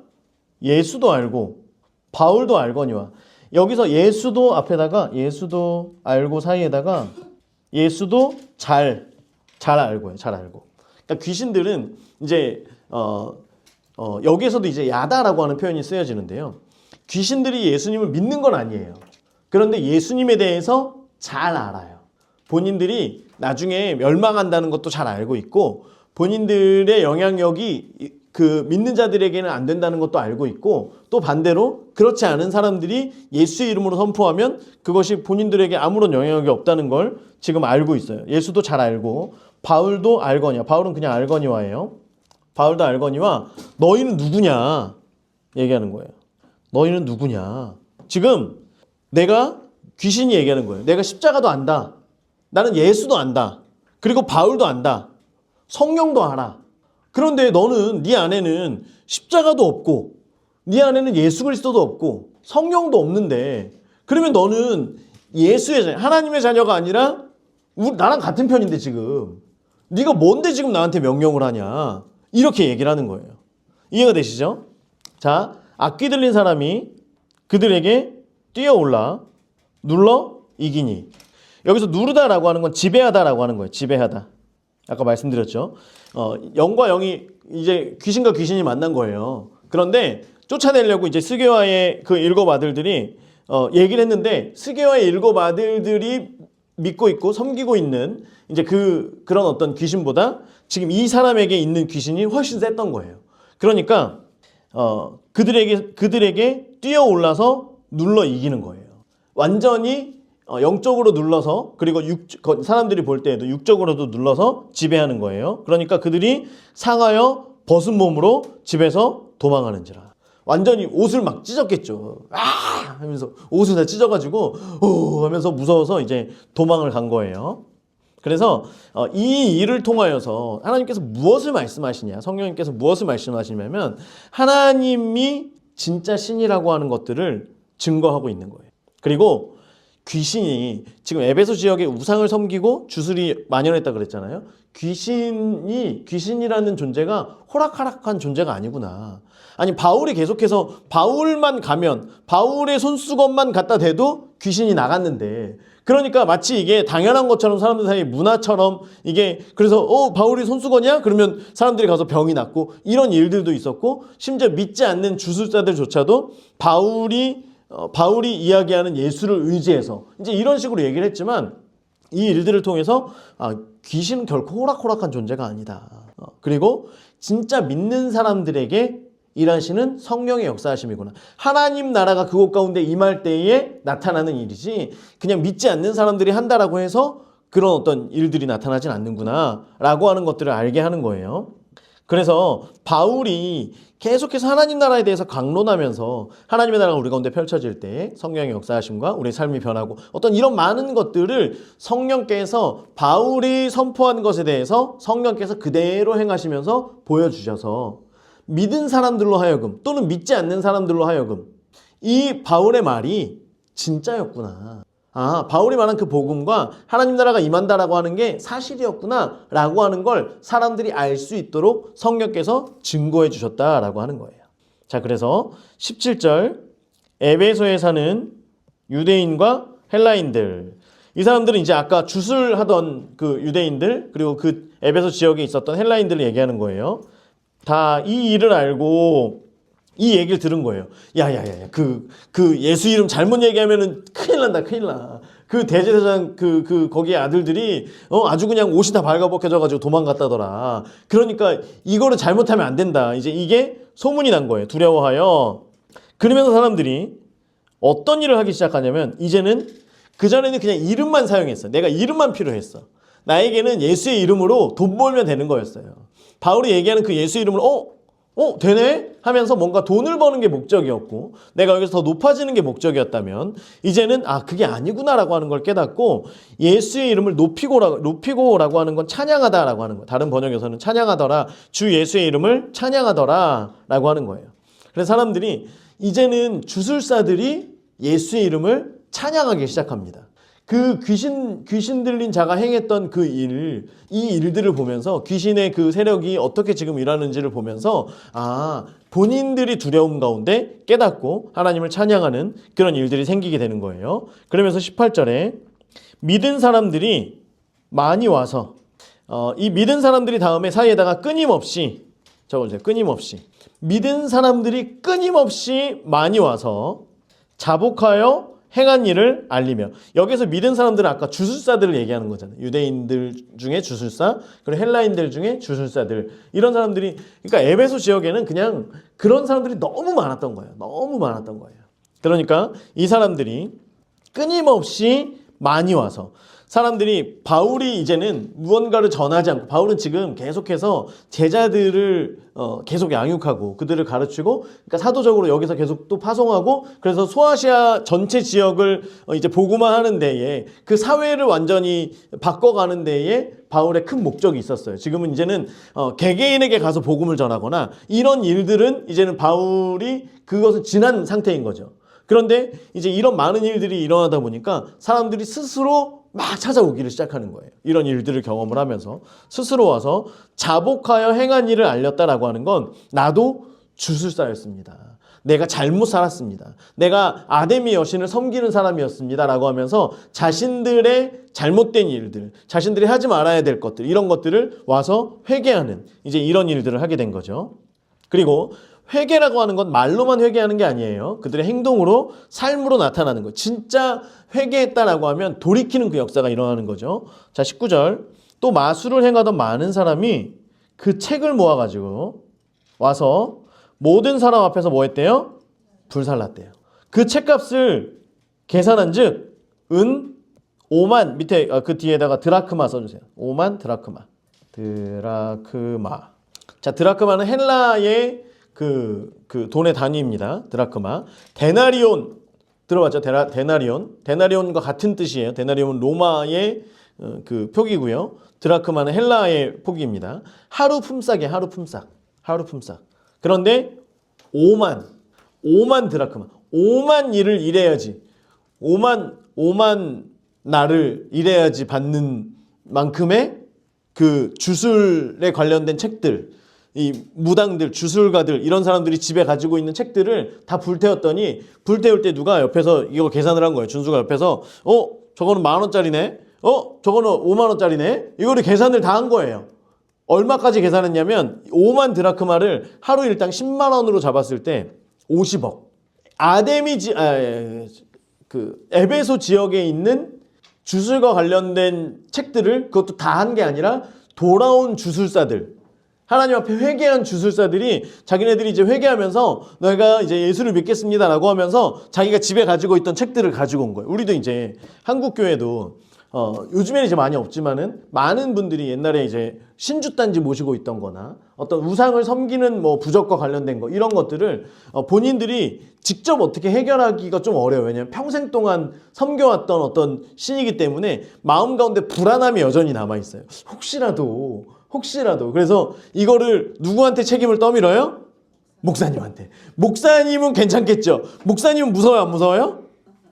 예수도 알고 바울도 알거니와, 여기서 예수도 앞에다가 예수도 알고 사이에다가 예수도 잘 알고요. 잘 알고. 그러니까 귀신들은 이제 여기에서도 이제 야다라고 하는 표현이 쓰여지는데요. 귀신들이 예수님을 믿는 건 아니에요. 그런데 예수님에 대해서 잘 알아요. 본인들이 나중에 멸망한다는 것도 잘 알고 있고, 본인들의 영향력이 그 믿는 자들에게는 안 된다는 것도 알고 있고, 또 반대로 그렇지 않은 사람들이 예수의 이름으로 선포하면 그것이 본인들에게 아무런 영향력이 없다는 걸 지금 알고 있어요. 예수도 잘 알고 바울도 알거니와. 바울은 그냥 알거니와예요. 바울도 알거니와 너희는 누구냐 얘기하는 거예요. 너희는 누구냐. 지금 내가 귀신이 얘기하는 거예요. 내가 십자가도 안다. 나는 예수도 안다. 그리고 바울도 안다. 성령도 알아. 그런데 너는 네 안에는 십자가도 없고 네 안에는 예수 그리스도도 없고 성령도 없는데 그러면 너는 예수의 자녀, 하나님의 자녀가 아니라 나랑 같은 편인데 지금 네가 뭔데 지금 나한테 명령을 하냐 이렇게 얘기를 하는 거예요. 이해가 되시죠? 자, 악귀 들린 사람이 그들에게 뛰어올라 눌러 이기니. 여기서 누르다라고 하는 건 지배하다라고 하는 거예요. 지배하다. 아까 말씀드렸죠. 영과 영이 이제 귀신과 귀신이 만난 거예요. 그런데 쫓아내려고 이제 스게와의 그 일곱 아들들이 얘기를 했는데 스게와의 일곱 아들들이 믿고 있고 섬기고 있는 이제 그런 어떤 귀신보다 지금 이 사람에게 있는 귀신이 훨씬 셌던 거예요. 그러니까 그들에게 뛰어올라서 눌러 이기는 거예요. 완전히 영적으로 눌러서 그리고 사람들이 볼 때에도 육적으로도 눌러서 지배하는 거예요. 그러니까 그들이 상하여 벗은 몸으로 집에서 도망하는지라. 완전히 옷을 막 찢었겠죠. 아! 하면서 옷을 다 찢어가지고 오! 하면서 무서워서 이제 도망을 간 거예요. 그래서 이 일을 통하여서 하나님께서 무엇을 말씀하시냐, 성령님께서 무엇을 말씀하시냐면 하나님이 진짜 신이라고 하는 것들을 증거하고 있는 거예요. 그리고 귀신이 지금 에베소 지역에 우상을 섬기고 주술이 만연했다 그랬잖아요. 귀신이라는 존재가 호락호락한 존재가 아니구나. 아니 바울이 계속해서 바울만 가면 바울의 손수건만 갖다 대도 귀신이 나갔는데 그러니까 마치 이게 당연한 것처럼 사람들 사이 문화처럼 이게 그래서 바울이 손수건이야? 그러면 사람들이 가서 병이 낫고 이런 일들도 있었고 심지어 믿지 않는 주술자들조차도 바울이 이야기하는 예수를 의지해서 이제 이런 식으로 얘기를 했지만 이 일들을 통해서 귀신은 결코 호락호락한 존재가 아니다. 그리고 진짜 믿는 사람들에게 일하시는 성령의 역사하심이구나. 하나님 나라가 그곳 가운데 임할 때에 나타나는 일이지 그냥 믿지 않는 사람들이 한다라고 해서 그런 어떤 일들이 나타나진 않는구나 라고 하는 것들을 알게 하는 거예요. 그래서 바울이 계속해서 하나님 나라에 대해서 강론하면서 하나님의 나라가 우리 가운데 펼쳐질 때 성령의 역사하심과 우리의 삶이 변하고 어떤 이런 많은 것들을 성령께서 바울이 선포한 것에 대해서 성령께서 그대로 행하시면서 보여주셔서 믿은 사람들로 하여금 또는 믿지 않는 사람들로 하여금 이 바울의 말이 진짜였구나. 바울이 말한 그 복음과 하나님 나라가 임한다라고 하는 게 사실이었구나 라고 하는 걸 사람들이 알 수 있도록 성령께서 증거해 주셨다라고 하는 거예요. 자, 그래서 17절 에베소에 사는 유대인과 헬라인들 이 사람들은 이제 아까 주술하던 그 유대인들 그리고 그 에베소 지역에 있었던 헬라인들을 얘기하는 거예요. 다 이 일을 알고 이 얘기를 들은 거예요. 야야야, 그 예수 이름 잘못 얘기하면은 큰일 난다, 큰일 나. 그 대제사장 거기에 아들들이 아주 그냥 옷이 다 발가벗겨져가지고 도망갔다더라. 그러니까 이거를 잘못하면 안 된다. 이제 이게 소문이 난 거예요. 두려워하여. 그러면서 사람들이 어떤 일을 하기 시작하냐면 이제는 그 전에는 그냥 이름만 사용했어. 내가 이름만 필요했어. 나에게는 예수의 이름으로 돈 벌면 되는 거였어요. 바울이 얘기하는 그 예수 이름으로 되네? 하면서 뭔가 돈을 버는 게 목적이었고 내가 여기서 더 높아지는 게 목적이었다면 이제는 그게 아니구나라고 하는 걸 깨닫고 예수의 이름을 높이고라고 하는 건 찬양하다라고 하는 거예요. 다른 번역에서는 찬양하더라. 주 예수의 이름을 찬양하더라라고 하는 거예요. 그래서 사람들이 이제는 주술사들이 예수의 이름을 찬양하기 시작합니다. 그 귀신 들린 자가 행했던 이 일들을 보면서 귀신의 그 세력이 어떻게 지금 일하는지를 보면서 본인들이 두려움 가운데 깨닫고 하나님을 찬양하는 그런 일들이 생기게 되는 거예요. 그러면서 18절에 믿은 사람들이 많이 와서 이 믿은 사람들이 다음에 사이에다가 끊임없이 적어주세요. 끊임없이 믿은 사람들이 끊임없이 많이 와서 자복하여 행한 일을 알리며 여기서 믿은 사람들은 아까 주술사들을 얘기하는 거잖아요. 유대인들 중에 주술사 그리고 헬라인들 중에 주술사들 이런 사람들이 그러니까 에베소 지역에는 그냥 그런 사람들이 너무 많았던 거예요. 너무 많았던 거예요. 그러니까 이 사람들이 끊임없이 많이 와서 사람들이 바울이 이제는 무언가를 전하지 않고 바울은 지금 계속해서 제자들을 계속 양육하고 그들을 가르치고 그러니까 사도적으로 여기서 계속 또 파송하고 그래서 소아시아 전체 지역을 이제 복음화하는 데에 그 사회를 완전히 바꿔가는 데에 바울의 큰 목적이 있었어요. 지금은 이제는 개개인에게 가서 복음을 전하거나 이런 일들은 이제는 바울이 그것을 지난 상태인 거죠. 그런데 이제 이런 많은 일들이 일어나다 보니까 사람들이 스스로 막 찾아오기를 시작하는 거예요. 이런 일들을 경험을 하면서 스스로 와서 자복하여 행한 일을 알렸다라고 하는 건 나도 주술사였습니다. 내가 잘못 살았습니다. 내가 아데미 여신을 섬기는 사람이었습니다. 라고 하면서 자신들의 잘못된 일들, 자신들이 하지 말아야 될 것들, 이런 것들을 와서 회개하는 이제 이런 일들을 하게 된 거죠. 그리고 회개라고 하는 건 말로만 회개하는 게 아니에요. 그들의 행동으로, 삶으로 나타나는 거. 진짜 회개했다라고 하면 돌이키는 그 역사가 일어나는 거죠. 자, 19절. 또 마술을 행하던 많은 사람이 그 책을 모아가지고 와서 모든 사람 앞에서 뭐 했대요? 불살랐대요. 그 책값을 계산한 즉, 은 5만, 밑에 그 뒤에다가 드라크마 써주세요. 5만 드라크마. 드라크마. 자, 드라크마는 헬라의 그 돈의 단위입니다. 드라크마. 데나리온 들어봤죠? 데나리온. 데나리온과 같은 뜻이에요. 데나리온은 로마의 그 표기고요. 드라크마는 헬라의 표기입니다. 하루 품삯이에요. 하루 품삯. 하루 품삯. 그런데 5만 드라크마. 5만 일을 일해야지. 5만 날을 일해야지 받는 만큼의 그 주술에 관련된 책들, 이 무당들, 주술가들 이런 사람들이 집에 가지고 있는 책들을 다 불태웠더니 불태울 때 누가 옆에서 이거 계산을 한 거예요. 준수가 옆에서 저거는 10,000원짜리네. 저거는 50,000원짜리네. 이거를 계산을 다 한 거예요. 얼마까지 계산했냐면 5만 드라크마를 하루 일당 10만 원으로 잡았을 때 50억. 에베소 지역에 있는 주술과 관련된 책들을 그것도 다 한 게 아니라 돌아온 주술사들, 하나님 앞에 회개한 주술사들이 자기네들이 이제 회개하면서 내가 이제 예수를 믿겠습니다라고 하면서 자기가 집에 가지고 있던 책들을 가지고 온 거예요. 우리도 이제 한국 교회도 요즘에는 이제 많이 없지만은 많은 분들이 옛날에 이제 신주단지 모시고 있던 거나 어떤 우상을 섬기는 뭐 부적과 관련된 거 이런 것들을 본인들이 직접 어떻게 해결하기가 좀 어려워요. 왜냐하면 평생 동안 섬겨왔던 어떤 신이기 때문에 마음 가운데 불안함이 여전히 남아있어요. 혹시라도 그래서 이거를 누구한테 책임을 떠밀어요? 목사님한테. 목사님은 괜찮겠죠. 목사님은 무서워요, 안 무서워요?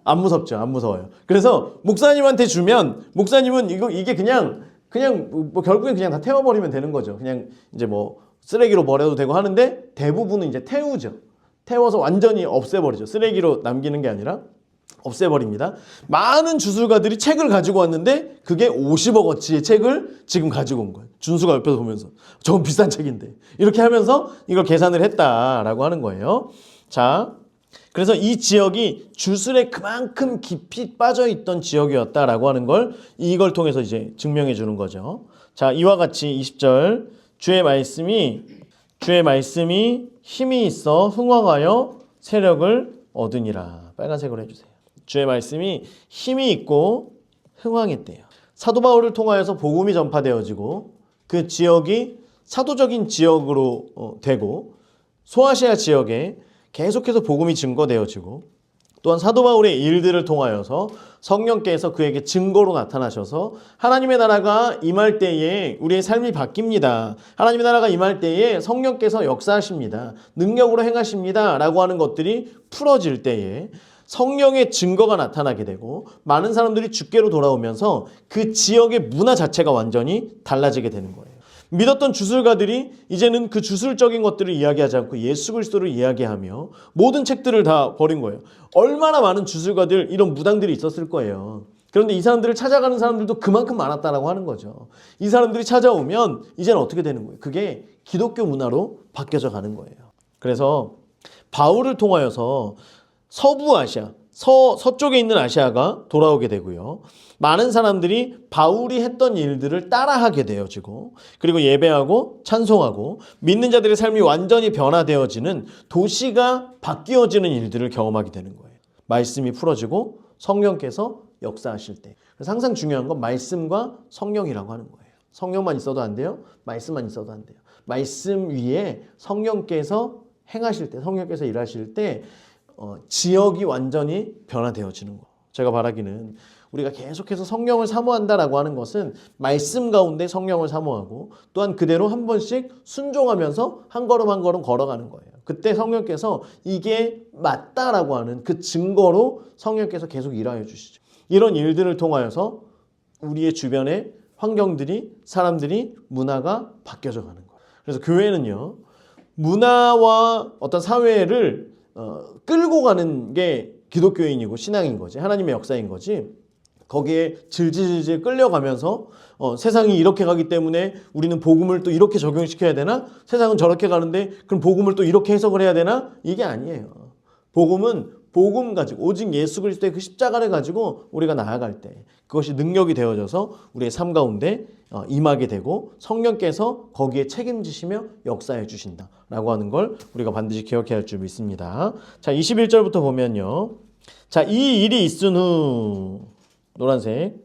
안 무섭죠. 안 무서워요. 그래서 목사님한테 주면 목사님은 이게 그냥 뭐 결국엔 그냥 다 태워버리면 되는 거죠. 그냥 이제 뭐 쓰레기로 버려도 되고 하는데 대부분은 이제 태우죠. 태워서 완전히 없애버리죠. 쓰레기로 남기는 게 아니라 없애버립니다. 많은 주술가들이 책을 가지고 왔는데 그게 50억 어치의 책을 지금 가지고 온 거예요. 준수가 옆에서 보면서 저건 비싼 책인데 이렇게 하면서 이걸 계산을 했다라고 하는 거예요. 자, 그래서 이 지역이 주술에 그만큼 깊이 빠져있던 지역이었다라고 하는 걸 이걸 통해서 이제 증명해 주는 거죠. 자, 이와 같이 20절 주의 말씀이 힘이 있어 흥왕하여 세력을 얻으니라. 빨간색으로 해주세요. 주의 말씀이 힘이 있고 흥왕했대요. 사도 바울을 통하여서 복음이 전파되어지고 그 지역이 사도적인 지역으로 되고 소아시아 지역에 계속해서 복음이 증거되어지고 또한 사도 바울의 일들을 통하여서 성령께서 그에게 증거로 나타나셔서 하나님의 나라가 임할 때에 우리의 삶이 바뀝니다. 하나님의 나라가 임할 때에 성령께서 역사하십니다. 능력으로 행하십니다. 라고 하는 것들이 풀어질 때에 성령의 증거가 나타나게 되고 많은 사람들이 주께로 돌아오면서 그 지역의 문화 자체가 완전히 달라지게 되는 거예요. 믿었던 주술가들이 이제는 그 주술적인 것들을 이야기하지 않고 예수 그리스도를 이야기하며 모든 책들을 다 버린 거예요. 얼마나 많은 주술가들, 이런 무당들이 있었을 거예요. 그런데 이 사람들을 찾아가는 사람들도 그만큼 많았다라고 하는 거죠. 이 사람들이 찾아오면 이제는 어떻게 되는 거예요? 그게 기독교 문화로 바뀌어져 가는 거예요. 그래서 바울을 통하여서 서부 아시아, 서쪽에 있는 아시아가 돌아오게 되고요. 많은 사람들이 바울이 했던 일들을 따라하게 되어지고 그리고 예배하고 찬송하고 믿는 자들의 삶이 완전히 변화되어지는 도시가 바뀌어지는 일들을 경험하게 되는 거예요. 말씀이 풀어지고 성령께서 역사하실 때. 그래서 항상 중요한 건 말씀과 성령이라고 하는 거예요. 성령만 있어도 안 돼요. 말씀만 있어도 안 돼요. 말씀 위에 성령께서 행하실 때, 성령께서 일하실 때 지역이 완전히 변화되어지는 거예요. 제가 바라기는 우리가 계속해서 성령을 사모한다라고 하는 것은 말씀 가운데 성령을 사모하고 또한 그대로 한 번씩 순종하면서 한 걸음 한 걸음 걸어가는 거예요. 그때 성령께서 이게 맞다라고 하는 그 증거로 성령께서 계속 일하여 주시죠. 이런 일들을 통하여서 우리의 주변의 환경들이, 사람들이, 문화가 바뀌어져 가는 거예요. 그래서 교회는요, 문화와 어떤 사회를 끌고 가는 게 기독교인이고 신앙인 거지, 하나님의 역사인 거지. 거기에 질질질 끌려가면서 세상이 이렇게 가기 때문에 우리는 복음을 또 이렇게 적용시켜야 되나? 세상은 저렇게 가는데 그럼 복음을 또 이렇게 해석을 해야 되나? 이게 아니에요. 복음은 복음 가지고 오직 예수 그리스도의 그 십자가를 가지고 우리가 나아갈 때 그것이 능력이 되어져서 우리의 삶 가운데 임하게 되고 성령께서 거기에 책임지시며 역사해 주신다라고 하는 걸 우리가 반드시 기억해야 할 줄 믿습니다. 자, 21절부터 보면요. 자, 이 일이 있은 후 노란색.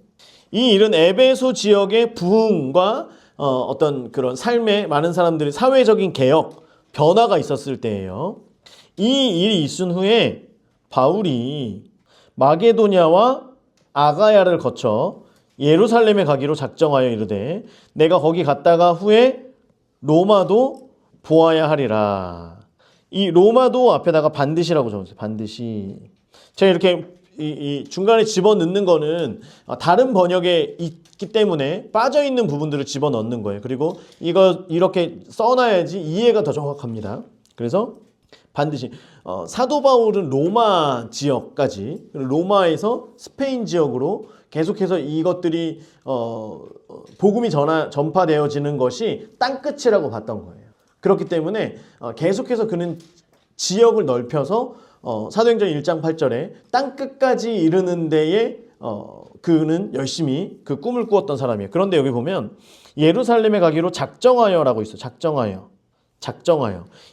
이 일은 에베소 지역의 부흥과 어떤 그런 삶에 많은 사람들이 사회적인 개혁, 변화가 있었을 때예요. 이 일이 있은 후에 바울이 마게도냐와 아가야를 거쳐 예루살렘에 가기로 작정하여 이르되 내가 거기 갔다가 후에 로마도 보아야 하리라. 이 로마도 앞에다가 반드시라고 적었어요. 반드시. 제가 이렇게 이 중간에 집어넣는 거는 다른 번역에 있기 때문에 빠져있는 부분들을 집어넣는 거예요. 그리고 이거 이렇게 써놔야지 이해가 더 정확합니다. 그래서 반드시 사도 바울은 로마 지역까지, 로마에서 스페인 지역으로 계속해서 이것들이 복음이 전파되어지는 것이 땅끝이라고 봤던 거예요. 그렇기 때문에 계속해서 그는 지역을 넓혀서 사도행전 1장 8절에 땅끝까지 이르는 데에 그는 열심히 그 꿈을 꾸었던 사람이에요. 그런데 여기 보면 예루살렘에 가기로 작정하여라고 있어요. 작정하여.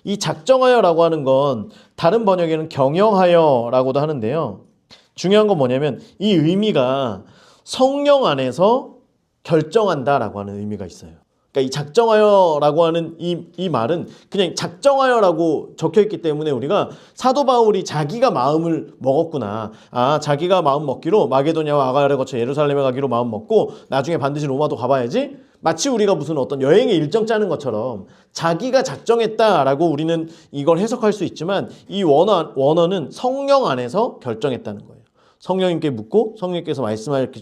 이 작정하여라고 하는 건 다른 번역에는 경영하여라고도 하는데요. 중요한 건 뭐냐면 이 의미가 성령 안에서 결정한다라고 하는 의미가 있어요. 그러니까 이 작정하여라고 하는 이 말은 그냥 작정하여라고 적혀있기 때문에 우리가 사도 바울이 자기가 마음을 먹었구나. 자기가 마음 먹기로 마게도냐와 아가야를 거쳐 예루살렘에 가기로 마음 먹고 나중에 반드시 로마도 가봐야지. 마치 우리가 무슨 어떤 여행의 일정 짜는 것처럼 자기가 작정했다라고 우리는 이걸 해석할 수 있지만 이 원어는 성령 안에서 결정했다는 거예요. 성령님께 묻고 성령님께서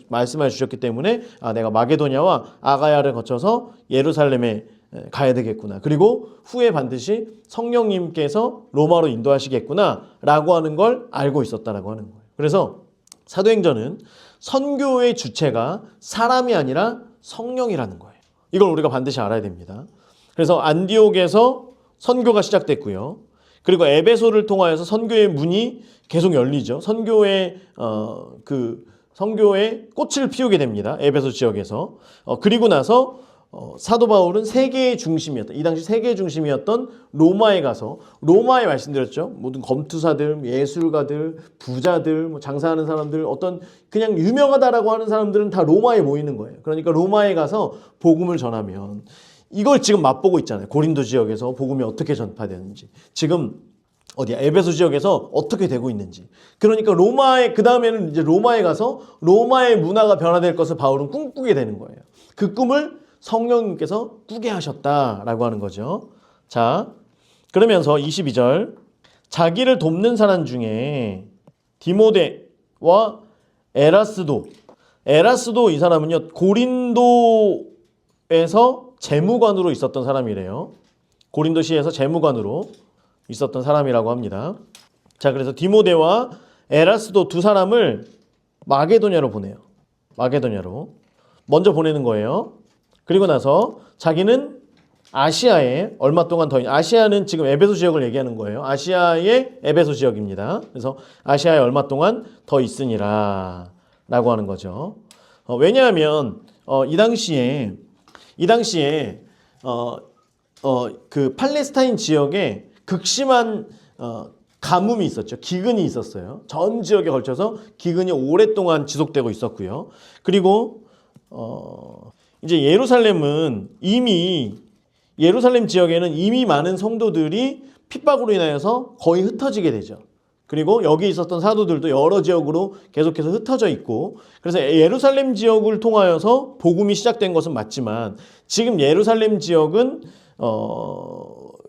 말씀해 주셨기 때문에 내가 마게도냐와 아가야를 거쳐서 예루살렘에 가야 되겠구나. 그리고 후에 반드시 성령님께서 로마로 인도하시겠구나 라고 하는 걸 알고 있었다라고 하는 거예요. 그래서 사도행전은 선교의 주체가 사람이 아니라 성령이라는 거예요. 이걸 우리가 반드시 알아야 됩니다. 그래서 안디옥에서 선교가 시작됐고요. 그리고 에베소를 통하여서 선교의 문이 계속 열리죠. 선교의 꽃을 피우게 됩니다. 에베소 지역에서. 그리고 나서 사도 바울은 세계의 중심이었던, 이 당시 세계의 중심이었던 로마에 가서, 로마에 말씀드렸죠. 모든 검투사들, 예술가들, 부자들, 장사하는 사람들, 어떤 그냥 유명하다라고 하는 사람들은 다 로마에 모이는 거예요. 그러니까 로마에 가서 복음을 전하면 이걸 지금 맛보고 있잖아요. 고린도 지역에서 복음이 어떻게 전파되는지. 지금 에베소 지역에서 어떻게 되고 있는지. 그러니까 그 다음에는 이제 로마에 가서 로마의 문화가 변화될 것을 바울은 꿈꾸게 되는 거예요. 그 꿈을 성령님께서 꾸게 하셨다라고 하는 거죠. 자, 그러면서 22절. 자기를 돕는 사람 중에 디모데와 에라스도 이 사람은요, 고린도에서 재무관으로 있었던 사람이래요. 고린도시에서 재무관으로 있었던 사람이라고 합니다. 자, 그래서 디모데와 에라스도 두 사람을 마게도냐로 보내요. 마게도냐로 먼저 보내는 거예요. 그리고 나서 자기는 아시아에 얼마 동안 아시아는 지금 에베소 지역을 얘기하는 거예요. 아시아의 에베소 지역입니다. 그래서 아시아에 얼마 동안 더 있으니라 라고 하는 거죠. 왜냐하면 이 당시에 그 팔레스타인 지역에 극심한 가뭄이 있었죠. 기근이 있었어요. 전 지역에 걸쳐서 기근이 오랫동안 지속되고 있었고요. 그리고 이제 예루살렘 지역에는 이미 많은 성도들이 핍박으로 인하여서 거의 흩어지게 되죠. 그리고 여기 있었던 사도들도 여러 지역으로 계속해서 흩어져 있고, 그래서 예루살렘 지역을 통하여서 복음이 시작된 것은 맞지만 지금 예루살렘 지역은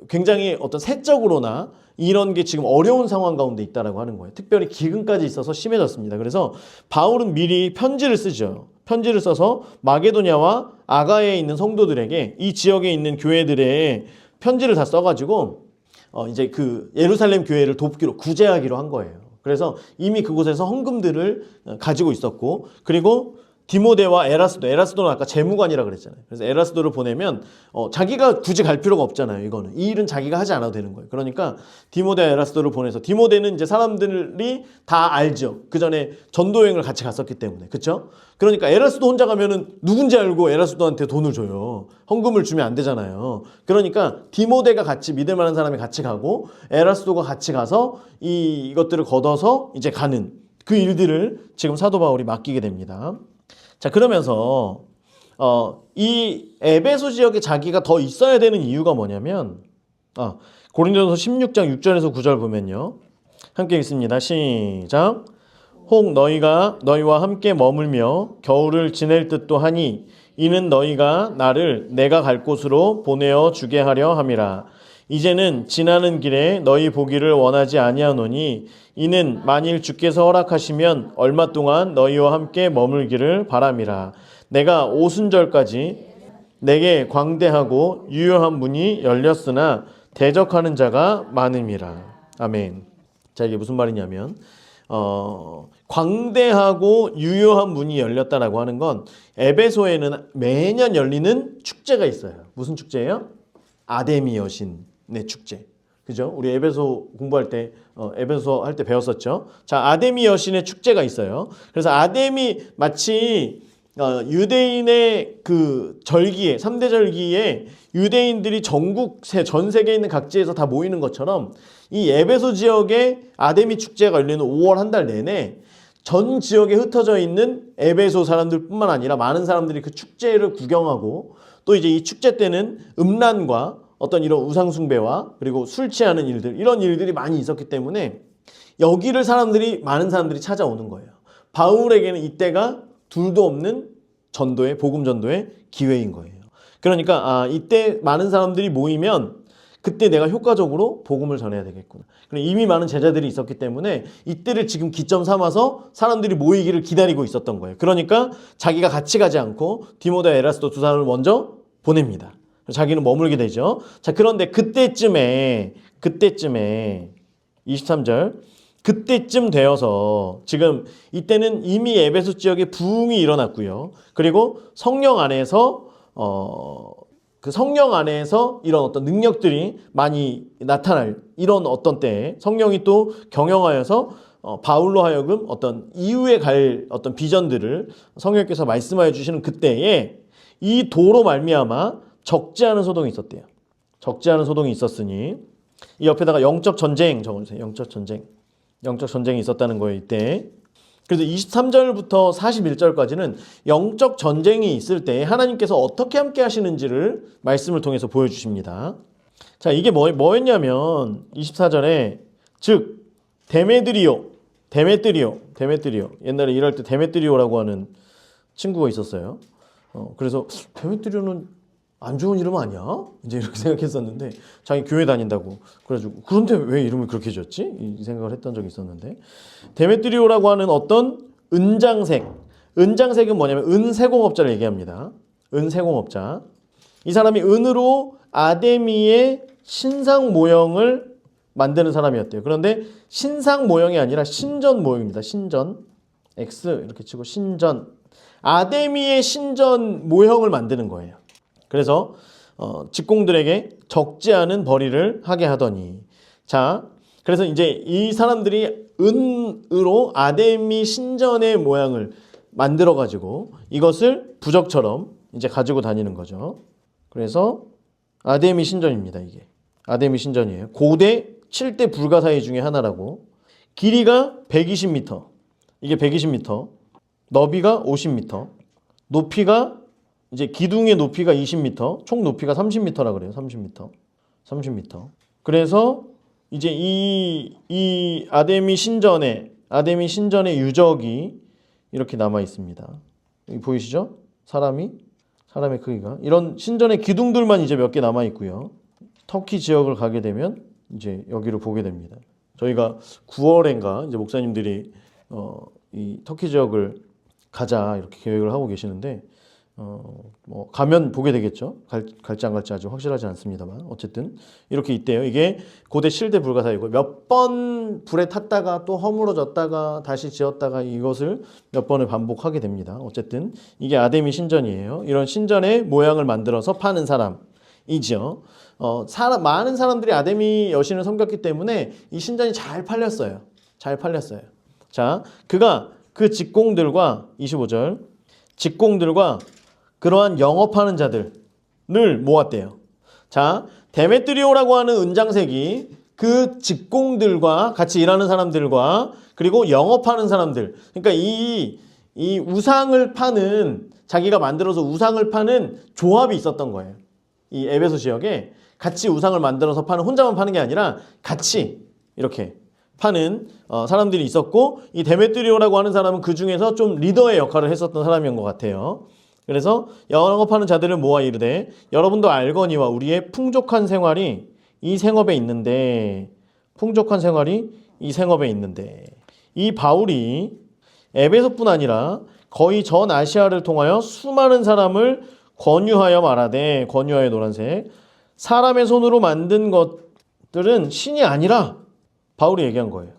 굉장히 어떤 세적으로나 이런 게 지금 어려운 상황 가운데 있다라고 하는 거예요. 특별히 기근까지 있어서 심해졌습니다. 그래서 바울은 미리 편지를 쓰죠. 편지를 써서 마게도냐와 아가야에 있는 성도들에게 이 지역에 있는 교회들의 편지를 다 써가지고 이제 그 예루살렘 교회를 돕기로 구제하기로 한 거예요. 그래서 이미 그곳에서 헌금들을 가지고 있었고, 그리고 디모데와 에라스도는 아까 재무관이라 그랬잖아요. 그래서 에라스도를 보내면 자기가 굳이 갈 필요가 없잖아요. 이거는 이 일은 자기가 하지 않아도 되는 거예요. 그러니까 디모데와 에라스도를 보내서, 디모데는 이제 사람들이 다 알죠. 그 전에 전도 여행을 같이 갔었기 때문에, 그렇죠? 그러니까 에라스도 혼자 가면은 누군지 알고 에라스도한테 돈을 줘요. 헌금을 주면 안 되잖아요. 그러니까 디모데가 같이 믿을 만한 사람이 같이 가고 에라스도가 같이 가서 이것들을 걷어서 이제 가는 그 일들을 지금 사도 바울이 맡기게 됩니다. 자, 그러면서 이 에베소 지역에 자기가 더 있어야 되는 이유가 뭐냐면 고린도전서 16장 6절에서 9절 보면요. 함께 읽습니다. 시작. 혹 너희와 함께 머물며 겨울을 지낼 듯도 하니 이는 너희가 나를 내가 갈 곳으로 보내어 주게 하려 함이라. 이제는 지나는 길에 너희 보기를 원하지 아니하노니 이는 만일 주께서 허락하시면 얼마 동안 너희와 함께 머물기를 바람이라. 내가 오순절까지 내게 광대하고 유효한 문이 열렸으나 대적하는 자가 많음이라. 아멘. 자, 이게 무슨 말이냐면 광대하고 유효한 문이 열렸다라고 하는 건 에베소에는 매년 열리는 축제가 있어요. 무슨 축제예요? 아데미 여신의 축제. 그죠? 우리 에베소 공부할 때 에베소 할 때 배웠었죠. 자, 아데미 여신의 축제가 있어요. 그래서 아데미 마치 유대인의 그 절기에 3대 절기에 유대인들이 전 세계에 있는 각지에서 다 모이는 것처럼 이 에베소 지역에 아데미 축제가 열리는 5월 한 달 내내 전 지역에 흩어져 있는 에베소 사람들뿐만 아니라 많은 사람들이 그 축제를 구경하고, 또 이제 이 축제 때는 음란과 어떤 이런 우상숭배와 그리고 술 취하는 일들, 이런 일들이 많이 있었기 때문에 여기를 많은 사람들이 찾아오는 거예요. 바울에게는 이때가 둘도 없는 복음 전도의 기회인 거예요. 그러니까 이때 많은 사람들이 모이면 그때 내가 효과적으로 복음을 전해야 되겠구나. 이미 많은 제자들이 있었기 때문에 이때를 지금 기점 삼아서 사람들이 모이기를 기다리고 있었던 거예요. 그러니까 자기가 같이 가지 않고 디모데와 에라스도 두 사람을 먼저 보냅니다. 자기는 머물게 되죠. 자, 그런데 그때쯤에 23절 그때쯤 되어서 지금 이때는 이미 에베소 지역에 부흥이 일어났고요. 그리고 성령 안에서 그 성령 안에서 이런 어떤 능력들이 많이 나타날 이런 어떤 때에 성령이 또 경영하여서 바울로 하여금 어떤 이후에 갈 어떤 비전들을 성령께서 말씀하여 주시는 그때에 이 도로 말미암아 적지 않은 소동이 있었대요. 적지 않은 소동이 있었으니 이 옆에다가 영적 전쟁 적어주세요. 영적 전쟁이 있었다는 거예요, 이때. 그래서 23절부터 41절까지는 영적 전쟁이 있을 때 하나님께서 어떻게 함께 하시는지를 말씀을 통해서 보여주십니다. 자, 이게 뭐였냐면 24절에 즉 데메드리오 옛날에 일할 때 데메드리오라고 하는 친구가 있었어요. 그래서 데메드리오는 안 좋은 이름 아니야? 이제 이렇게 생각했었는데 자기 교회 다닌다고 그래가지고 그런데 왜 이름을 그렇게 지었지? 이 생각을 했던 적이 있었는데 데메트리오라고 하는 어떤 은장색은 뭐냐면 은세공업자를 얘기합니다. 은세공업자. 이 사람이 은으로 아데미의 신상 모형을 만드는 사람이었대요. 그런데 신상 모형이 아니라 신전 모형입니다. 신전 X 이렇게 치고 신전 아데미의 신전 모형을 만드는 거예요. 그래서 직공들에게 적지 않은 벌이를 하게 하더니, 자, 그래서 이제 이 사람들이 은으로 아데미 신전의 모양을 만들어 가지고 이것을 부적처럼 이제 가지고 다니는 거죠. 그래서 아데미 신전입니다. 이게 아데미 신전이에요. 고대 7대 불가사의 중에 하나라고. 길이가 120m. 이게 120m. 너비가 50m. 높이가 이제 기둥의 높이가 20m. 총 높이가 30m라 그래요. 30m. 30m. 그래서 이제 이 아데미 신전의 유적이 이렇게 남아 있습니다. 여기 보이시죠? 사람의 크기가. 이런 신전의 기둥들만 이제 몇 개 남아 있고요. 터키 지역을 가게 되면 이제 여기를 보게 됩니다. 저희가 9월인가 이제 목사님들이 이 터키 지역을 가자 이렇게 계획을 하고 계시는데 뭐 가면 보게 되겠죠. 갈지 안 갈지 아직 확실하지 않습니다만 어쨌든 이렇게 있대요. 이게 고대 7대 불가사이고 몇 번 불에 탔다가 또 허물어졌다가 다시 지었다가 이것을 몇 번을 반복하게 됩니다. 어쨌든 이게 아데미 신전이에요. 이런 신전의 모양을 만들어서 파는 사람이죠. 많은 사람들이 아데미 여신을 섬겼기 때문에 이 신전이 잘 팔렸어요. 잘 팔렸어요. 자, 그가 그 직공들과 25절 직공들과 그러한 영업하는 자들을 모았대요. 자, 데메트리오라고 하는 은장색이 그 직공들과 같이 일하는 사람들과 그리고 영업하는 사람들. 그러니까 이 우상을 파는 자기가 만들어서 우상을 파는 조합이 있었던 거예요. 이 에베소 지역에 같이 우상을 만들어서 파는 혼자만 파는 게 아니라 같이 이렇게 파는 사람들이 있었고 이 데메트리오라고 하는 사람은 그 중에서 좀 리더의 역할을 했었던 사람인 것 같아요. 그래서 영업하는 자들을 모아 이르되 여러분도 알거니와 우리의 풍족한 생활이 이 생업에 있는데 이 바울이 에베소뿐 아니라 거의 전 아시아를 통하여 수많은 사람을 권유하여 노란색 사람의 손으로 만든 것들은 신이 아니라 바울이 얘기한 거예요.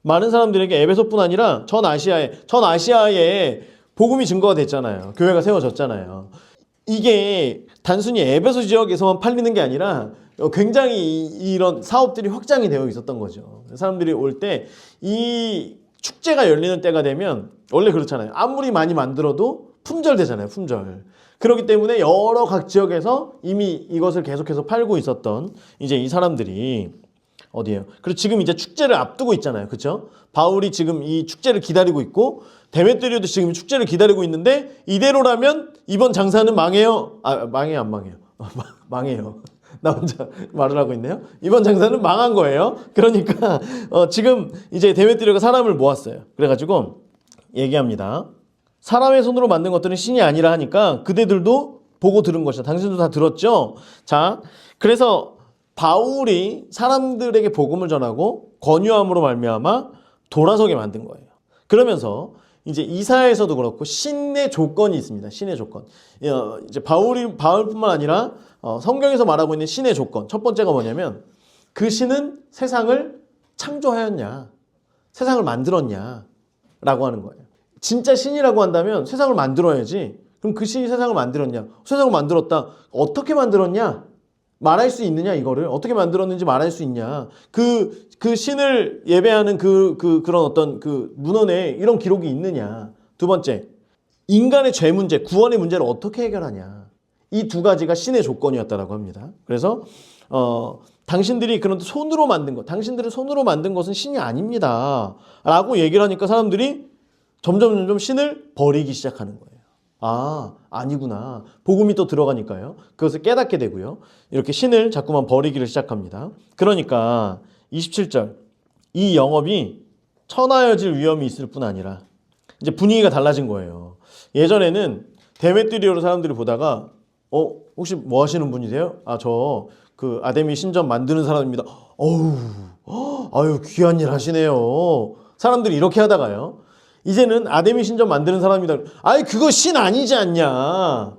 많은 사람들에게 에베소뿐 아니라 전 아시아에 복음이 증거가 됐잖아요. 교회가 세워졌잖아요. 이게 단순히 에베소 지역에서만 팔리는 게 아니라 굉장히 이런 사업들이 확장이 되어 있었던 거죠. 사람들이 올 때 이 축제가 열리는 때가 되면 원래 그렇잖아요. 아무리 많이 만들어도 품절되잖아요. 품절. 그렇기 때문에 여러 각 지역에서 이미 이것을 계속해서 팔고 있었던 이제 이 사람들이 어디예요? 그리고 지금 이제 축제를 앞두고 있잖아요. 그렇죠? 바울이 지금 이 축제를 기다리고 있고 데메트리오도 지금 축제를 기다리고 있는데 이대로라면 이번 장사는 망해요. 망해요, 안 망해요? 망해요. 나 혼자 말을 하고 있네요. 이번 장사는 망한 거예요. 그러니까 지금 이제 데메트리오가 사람을 모았어요. 그래가지고 얘기합니다. 사람의 손으로 만든 것들은 신이 아니라 하니까 그대들도 보고 들은 것이다. 당신도 다 들었죠? 자, 그래서 바울이 사람들에게 복음을 전하고 권유함으로 말미암아 돌아서게 만든 거예요. 그러면서 이제 이사야에서도 그렇고 신의 조건이 있습니다. 신의 조건. 이제 바울뿐만 아니라 성경에서 말하고 있는 신의 조건. 첫 번째가 뭐냐면 그 신은 세상을 창조하였냐, 세상을 만들었냐 라고 하는 거예요. 진짜 신이라고 한다면 세상을 만들어야지. 그럼 그 신이 세상을 만들었냐? 세상을 만들었다. 어떻게 만들었냐? 말할 수 있느냐 이거를? 어떻게 만들었는지 말할 수 있냐? 그 신을 예배하는 그런 어떤 그 문헌에 이런 기록이 있느냐? 두 번째, 인간의 죄 문제, 구원의 문제를 어떻게 해결하냐? 이 두 가지가 신의 조건이었다라고 합니다. 그래서 당신들이 그런 손으로 만든 것, 당신들은 손으로 만든 것은 신이 아닙니다. 라고 얘기를 하니까 사람들이 점점 신을 버리기 시작하는 거예요. 아니구나. 복음이 또 들어가니까요. 그것을 깨닫게 되고요. 이렇게 신을 자꾸만 버리기를 시작합니다. 그러니까 27절 이 영업이 천하여질 위험이 있을 뿐 아니라 이제 분위기가 달라진 거예요. 예전에는 데메트리오를 사람들이 보다가 혹시 뭐 하시는 분이세요? 저 그 아데미 신전 만드는 사람입니다. 아유 귀한 일 하시네요. 사람들이 이렇게 하다가요. 이제는 아데미 신전 만드는 사람이다. 그거 신 아니지 않냐?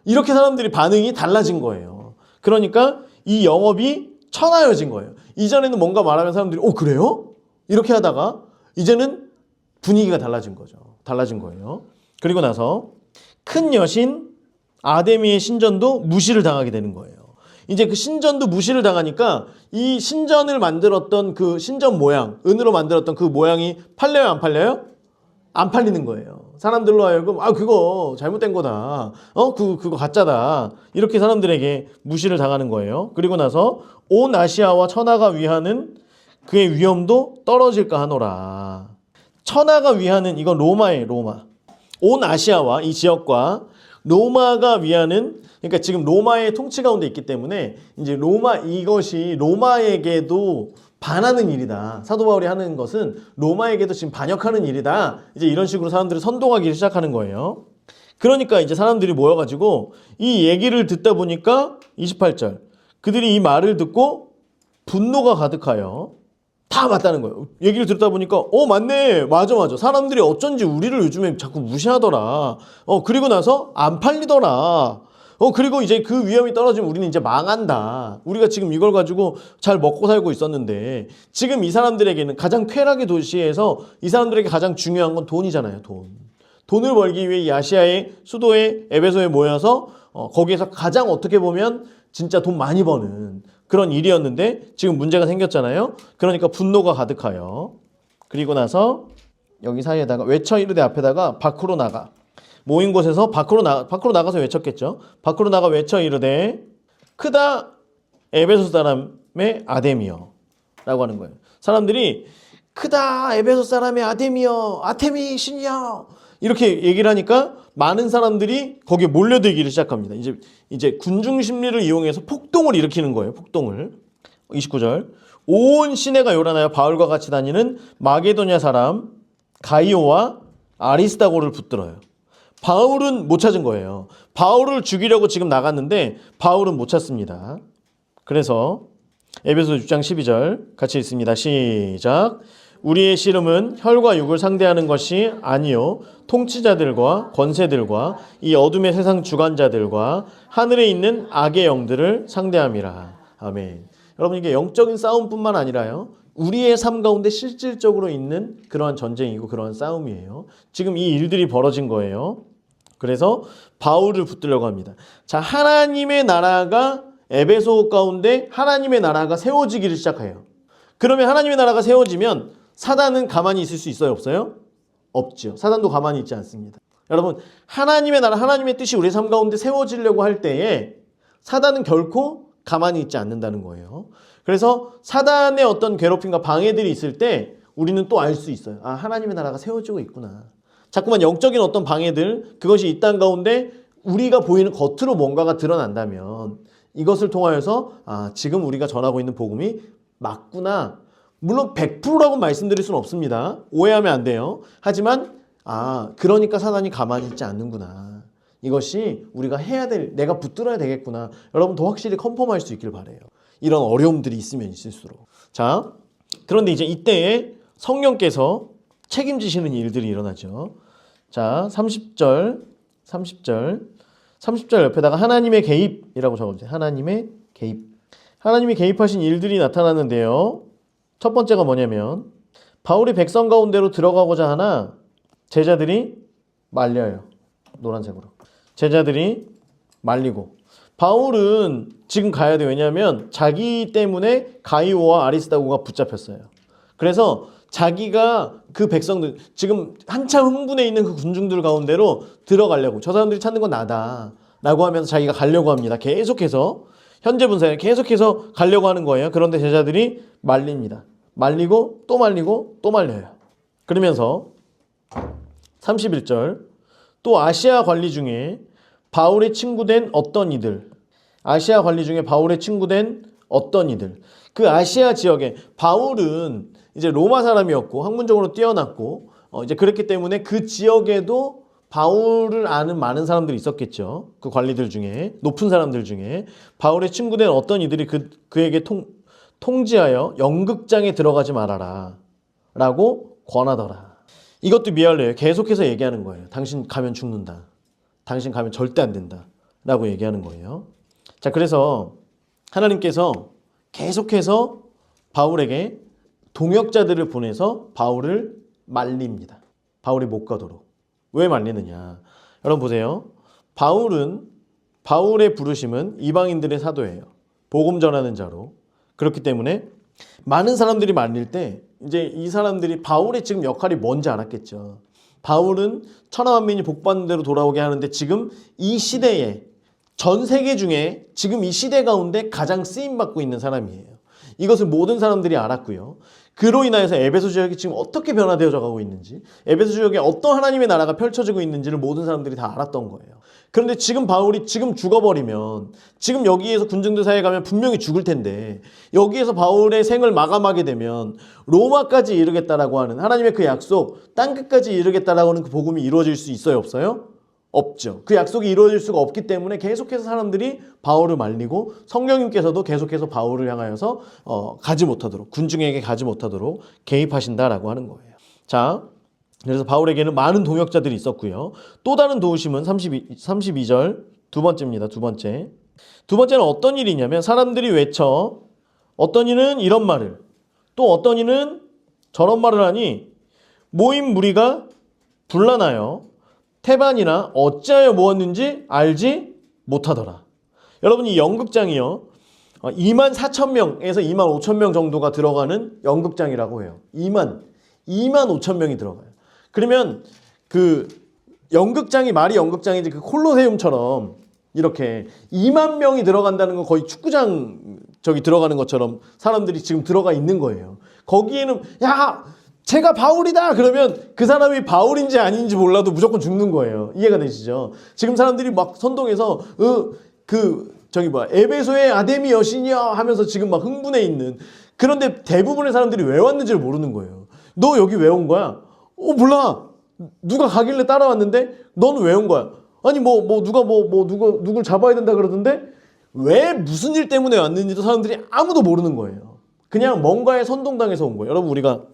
이렇게 사람들이 반응이 달라진 거예요. 그러니까 이 영업이 천하여진 거예요. 이전에는 뭔가 말하면 사람들이 그래요? 이렇게 하다가 이제는 분위기가 달라진 거죠. 달라진 거예요. 그리고 나서 큰 여신 아데미의 신전도 무시를 당하게 되는 거예요. 이제 그 신전도 무시를 당하니까 이 신전을 만들었던 그 신전 모양, 은으로 만들었던 그 모양이 팔려요, 안 팔려요? 안 팔리는 거예요. 사람들로 하여금 그거 잘못된 거다. 그거 가짜다. 이렇게 사람들에게 무시를 당하는 거예요. 그리고 나서 온 아시아와 천하가 위하는 그의 위엄도 떨어질까 하노라. 천하가 위하는 이건 로마예요. 로마. 온 아시아와 이 지역과 로마가 위하는 그러니까 지금 로마의 통치 가운데 있기 때문에 이제 이것이 로마에게도 반하는 일이다. 사도 바울이 하는 것은 로마에게도 지금 반역하는 일이다. 이제 이런 식으로 사람들이 선동하기 시작하는 거예요. 그러니까 이제 사람들이 모여가지고 이 얘기를 듣다 보니까 28절 그들이 이 말을 듣고 분노가 가득하여 다 맞다는 거예요. 얘기를 듣다 보니까 맞네. 맞아. 사람들이 어쩐지 우리를 요즘에 자꾸 무시하더라. 그리고 나서 안 팔리더라. 그리고 이제 그 위험이 떨어지면 우리는 이제 망한다. 우리가 지금 이걸 가지고 잘 먹고 살고 있었는데 지금 이 사람들에게는 가장 쾌락의 도시에서 이 사람들에게 가장 중요한 건 돈이잖아요. 돈을 벌기 위해 이 아시아의 수도에 에베소에 모여서 거기에서 가장 어떻게 보면 진짜 돈 많이 버는 그런 일이었는데 지금 문제가 생겼잖아요. 그러니까 분노가 가득하여 그리고 나서 여기 사이에다가 외쳐 이르되 앞에다가 밖으로 나가 모인 곳에서 밖으로 나가서 외쳤겠죠. 밖으로 나가 외쳐 이르되 크다 에베소 사람의 아데미여 라고 하는 거예요. 사람들이 크다 에베소 사람의 아데미여 아테미 신이여 이렇게 얘기를 하니까 많은 사람들이 거기에 몰려들기를 시작합니다. 이제 군중 심리를 이용해서 폭동을 일으키는 거예요. 폭동을. 29절 온 시내가 요란하여 바울과 같이 다니는 마게도냐 사람 가이오와 아리스다고를 붙들어요. 바울은 못 찾은 거예요. 바울을 죽이려고 지금 나갔는데 바울은 못 찾습니다. 그래서 에베소 6장 12절 같이 읽습니다. 시작. 우리의 씨름은 혈과 육을 상대하는 것이 아니요 통치자들과 권세들과 이 어둠의 세상 주관자들과 하늘에 있는 악의 영들을 상대함이라. 아멘. 여러분 이게 영적인 싸움뿐만 아니라요. 우리의 삶 가운데 실질적으로 있는 그러한 전쟁이고 그러한 싸움이에요. 지금 이 일들이 벌어진 거예요. 그래서 바울을 붙들려고 합니다. 자, 하나님의 나라가 에베소 가운데 하나님의 나라가 세워지기를 시작해요. 그러면 하나님의 나라가 세워지면 사단은 가만히 있을 수 있어요? 없어요? 없죠. 사단도 가만히 있지 않습니다. 여러분 하나님의 나라 하나님의 뜻이 우리 삶 가운데 세워지려고 할 때에 사단은 결코 가만히 있지 않는다는 거예요. 그래서 사단의 어떤 괴롭힘과 방해들이 있을 때 우리는 또 알 수 있어요. 하나님의 나라가 세워지고 있구나. 자꾸만 영적인 어떤 방해들 그것이 이 땅 가운데 우리가 보이는 겉으로 뭔가가 드러난다면 이것을 통하여서 지금 우리가 전하고 있는 복음이 맞구나. 물론 100%라고 말씀드릴 수는 없습니다. 오해하면 안 돼요. 하지만 그러니까 사단이 가만히 있지 않는구나. 이것이 우리가 해야 될 내가 붙들어야 되겠구나. 여러분 더 확실히 컨펌할 수 있길 바라요. 이런 어려움들이 있으면 있을수록. 자, 그런데 이제 이때에 성령께서 책임지시는 일들이 일어나죠. 자, 30절 옆에다가 하나님의 개입이라고 적어주세요. 하나님의 개입. 하나님이 개입하신 일들이 나타나는데요. 첫 번째가 뭐냐면 바울이 백성 가운데로 들어가고자 하나 제자들이 말려요. 노란색으로. 제자들이 말리고 바울은 지금 가야 돼요. 왜냐하면 자기 때문에 가이오와 아리스다고가 붙잡혔어요. 그래서 자기가 그 백성들 지금 한참 흥분해 있는 그 군중들 가운데로 들어가려고 저 사람들이 찾는 건 나다 라고 하면서 자기가 가려고 합니다. 계속해서 현재 분사에 계속해서 가려고 하는 거예요. 그런데 제자들이 말립니다. 말리고 또 말리고 또 말려요. 그러면서 31절 또 아시아 관리 중에 바울의 친구된 어떤 이들 아시아 관리 중에 바울의 친구된 어떤 이들 그 아시아 지역에 바울은 이제 로마 사람이었고 학문적으로 뛰어났고 이제 그랬기 때문에 그 지역에도 바울을 아는 많은 사람들이 있었겠죠. 그 관리들 중에 높은 사람들 중에 바울의 친구된 어떤 이들이 그에게 통지하여 연극장에 들어가지 말아라 라고 권하더라. 이것도 미알레예요. 계속해서 얘기하는 거예요. 당신 가면 죽는다. 당신 가면 절대 안 된다 라고 얘기하는 거예요. 자, 그래서 하나님께서 계속해서 바울에게 동역자들을 보내서 바울을 말립니다. 바울이 못 가도록. 왜 말리느냐. 여러분 보세요. 바울의 부르심은 이방인들의 사도예요. 복음 전하는 자로. 그렇기 때문에 많은 사람들이 말릴 때 이제 이 사람들이 바울의 지금 역할이 뭔지 알았겠죠. 바울은 천하만민이 복받는 대로 돌아오게 하는데 지금 이 시대에 전 세계 중에 지금 이 시대 가운데 가장 쓰임받고 있는 사람이에요. 이것을 모든 사람들이 알았고요. 그로 인하여서 에베소 지역이 지금 어떻게 변화되어져 가고 있는지, 에베소 지역에 어떤 하나님의 나라가 펼쳐지고 있는지를 모든 사람들이 다 알았던 거예요. 그런데 지금 바울이 지금 죽어버리면, 지금 여기에서 군중대사에 가면 분명히 죽을 텐데, 여기에서 바울의 생을 마감하게 되면 로마까지 이르겠다라고 하는 하나님의 그 약속, 땅끝까지 이르겠다라고 하는 그 복음이 이루어질 수 있어요, 없어요? 없죠. 그 약속이 이루어질 수가 없기 때문에 계속해서 사람들이 바울을 말리고 성령님께서도 계속해서 바울을 향하여서 가지 못하도록, 군중에게 가지 못하도록 개입하신다라고 하는 거예요. 자, 그래서 바울에게는 많은 동역자들이 있었고요. 또 다른 도우심은 32절 두 번째입니다. 두 번째. 두 번째는 어떤 일이냐면 사람들이 외쳐 어떤 이는 이런 말을 또 어떤 이는 저런 말을 하니 모인 무리가 분란하여 태반이나 어찌하여 모았는지 알지 못하더라. 여러분 이 연극장이요. 2만 4천 명에서 2만 5천 명 정도가 들어가는 연극장이라고 해요. 2만 5천 명이 들어가요. 그러면 그 연극장이 말이 연극장이지 그 콜로세움처럼 이렇게 2만 명이 들어간다는 건 거의 축구장 저기 들어가는 것처럼 사람들이 지금 들어가 있는 거예요. 거기에는 야 제가 바울이다 그러면 그 사람이 바울인지 아닌지 몰라도 무조건 죽는 거예요. 이해가 되시죠? 지금 사람들이 막 선동해서 에베소의 아데미 여신이야 하면서 지금 막 흥분해 있는. 그런데 대부분의 사람들이 왜 왔는지를 모르는 거예요. 너 여기 왜 온 거야? 몰라. 누가 가길래 따라왔는데 너는 왜 온 거야? 아니 누굴 잡아야 된다 그러던데 왜 무슨 일 때문에 왔는지도 사람들이 아무도 모르는 거예요. 그냥 뭔가에 선동당해서 온 거예요. 여러분 우리가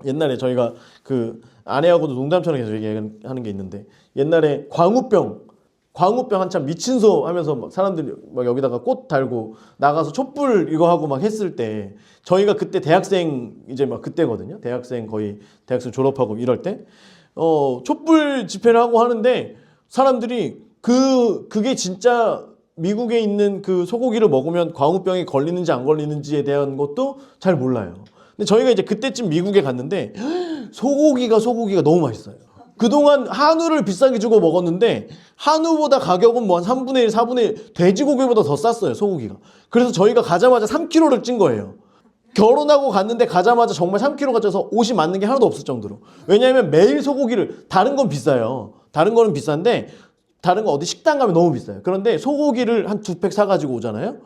옛날에 저희가 그 아내하고도 농담처럼 계속 얘기하는 게 있는데 옛날에 광우병 한참 미친소 하면서 막 사람들이 막 여기다가 꽃 달고 나가서 촛불 이거 하고 막 했을 때 저희가 그때 대학생 이제 막 그때거든요. 대학생 거의 대학생 졸업하고 이럴 때 촛불 집회를 하고 하는데 사람들이 그게 진짜 미국에 있는 그 소고기를 먹으면 광우병에 걸리는지 안 걸리는지에 대한 것도 잘 몰라요. 근데 저희가 이제 그때쯤 미국에 갔는데 소고기가 너무 맛있어요. 그동안 한우를 비싸게 주고 먹었는데 한우보다 가격은 뭐 한 3분의 1, 4분의 1 돼지고기보다 더 쌌어요. 소고기가. 그래서 저희가 가자마자 3kg를 찐 거예요. 결혼하고 갔는데 가자마자 정말 3kg가 쪄서 옷이 맞는 게 하나도 없을 정도로. 왜냐하면 매일 소고기를 다른 건 비싸요. 다른 거는 비싼데 다른 거 어디 식당 가면 너무 비싸요. 그런데 소고기를 한 2팩 사가지고 오잖아요.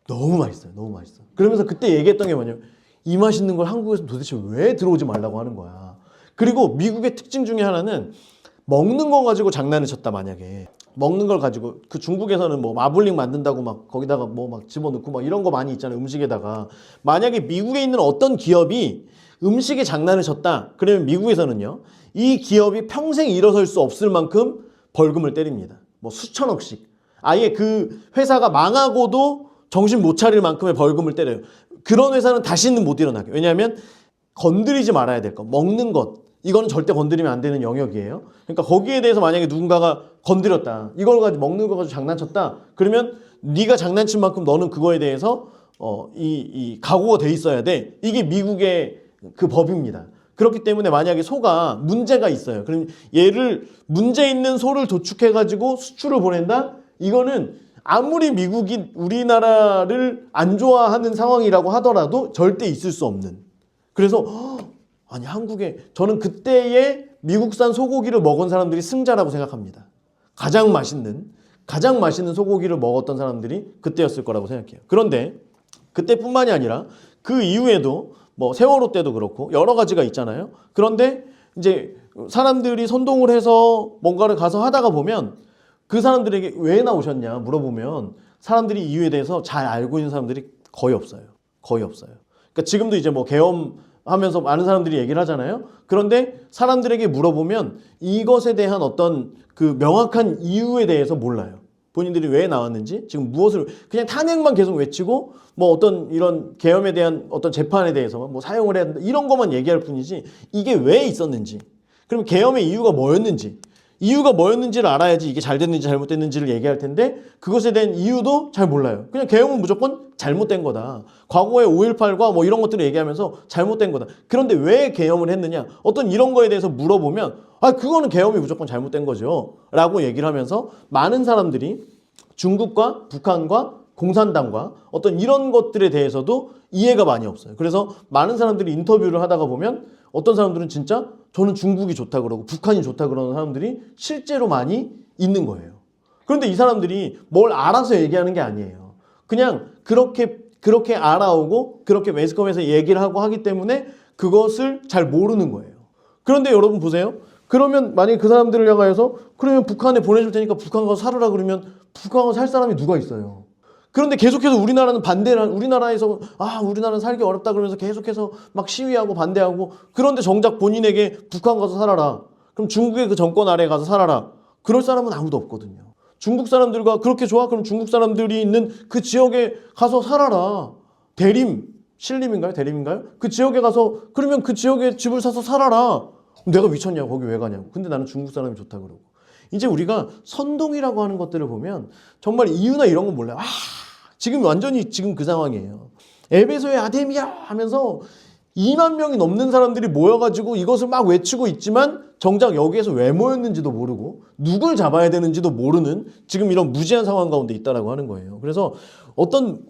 너무 맛있어요. 너무 맛있어. 그러면서 그때 얘기했던 게 뭐냐면 이 맛있는 걸 한국에서 도대체 왜 들어오지 말라고 하는 거야. 그리고 미국의 특징 중에 하나는 먹는 거 가지고 장난을 쳤다. 만약에 먹는 걸 가지고 그 중국에서는 뭐 마블링 만든다고 막 거기다가 뭐 막 집어넣고 막 이런 거 많이 있잖아요. 음식에다가. 만약에 미국에 있는 어떤 기업이 음식에 장난을 쳤다. 그러면 미국에서는요. 이 기업이 평생 일어설 수 없을 만큼 벌금을 때립니다. 뭐 수천억씩. 아예 그 회사가 망하고도 정신 못 차릴 만큼의 벌금을 때려요. 그런 회사는 다시는 못 일어나게. 왜냐하면 건드리지 말아야 될 것. 먹는 것. 이거는 절대 건드리면 안 되는 영역이에요. 그러니까 거기에 대해서 만약에 누군가가 건드렸다. 이걸 가지고 먹는 거 가지고 장난쳤다. 그러면 네가 장난친 만큼 너는 그거에 대해서 이 각오가 돼 있어야 돼. 이게 미국의 그 법입니다. 그렇기 때문에 만약에 소가 문제가 있어요. 그럼 얘를 문제 있는 소를 도축해 가지고 수출을 보낸다. 이거는 아무리 미국이 우리나라를 안 좋아하는 상황이라고 하더라도 절대 있을 수 없는. 그래서 아니 한국에 저는 그때의 미국산 소고기를 먹은 사람들이 승자라고 생각합니다. 가장 맛있는 소고기를 먹었던 사람들이 그때였을 거라고 생각해요. 그런데 그때뿐만이 아니라 그 이후에도 뭐 세월호 때도 그렇고 여러 가지가 있잖아요. 그런데 이제 사람들이 선동을 해서 뭔가를 가서 하다가 보면 그 사람들에게 왜 나오셨냐 물어보면 사람들이 이유에 대해서 잘 알고 있는 사람들이 거의 없어요. 그러니까 지금도 이제 뭐 계엄하면서 많은 사람들이 얘기를 하잖아요. 그런데 사람들에게 물어보면 이것에 대한 어떤 그 명확한 이유에 대해서 몰라요. 본인들이 왜 나왔는지, 지금 무엇을 그냥 탄핵만 계속 외치고 뭐 어떤 이런 계엄에 대한 어떤 재판에 대해서 뭐 사용을 해야 된다 이런 것만 얘기할 뿐이지 이게 왜 있었는지, 그럼 계엄의 이유가 뭐였는지 이유가 뭐였는지를 알아야지 이게 잘 됐는지 잘못됐는지를 얘기할 텐데 그것에 대한 이유도 잘 몰라요. 그냥 계엄은 무조건 잘못된 거다. 과거에 5.18과 뭐 이런 것들을 얘기하면서 잘못된 거다. 그런데 왜 계엄을 했느냐? 어떤 이런 거에 대해서 물어보면 그거는 계엄이 무조건 잘못된 거죠. 라고 얘기를 하면서 많은 사람들이 중국과 북한과 공산당과 어떤 이런 것들에 대해서도 이해가 많이 없어요. 그래서 많은 사람들이 인터뷰를 하다가 보면 어떤 사람들은 진짜 저는 중국이 좋다 그러고 북한이 좋다 그러는 사람들이 실제로 많이 있는 거예요. 그런데 이 사람들이 뭘 알아서 얘기하는 게 아니에요. 그냥 그렇게 알아오고 그렇게 매스컴에서 얘기를 하고 하기 때문에 그것을 잘 모르는 거예요. 그런데 여러분 보세요. 그러면 만약에 그 사람들을 향하여서 그러면 북한에 보내줄 테니까 북한 가서 살으라 그러면 북한 가서 살 사람이 누가 있어요? 그런데 계속해서 우리나라는 반대를 우리나라에서 우리나라는 살기 어렵다 그러면서 계속해서 막 시위하고 반대하고 그런데 정작 본인에게 북한 가서 살아라. 그럼 중국의 그 정권 아래 가서 살아라. 그럴 사람은 아무도 없거든요. 중국 사람들과 그렇게 좋아? 그럼 중국 사람들이 있는 그 지역에 가서 살아라. 신림인가요? 대림인가요? 그 지역에 가서 그러면 그 지역에 집을 사서 살아라. 내가 미쳤냐고 거기 왜 가냐고. 근데 나는 중국 사람이 좋다 그러고. 이제 우리가 선동이라고 하는 것들을 보면 정말 이유나 이런 건 몰라요. 지금 완전히 지금 그 상황이에요. 에베소의 아데미야 하면서 2만 명이 넘는 사람들이 모여가지고 이것을 막 외치고 있지만 정작 여기에서 왜 모였는지도 모르고 누굴 잡아야 되는지도 모르는 지금 이런 무지한 상황 가운데 있다라고 하는 거예요. 그래서 어떤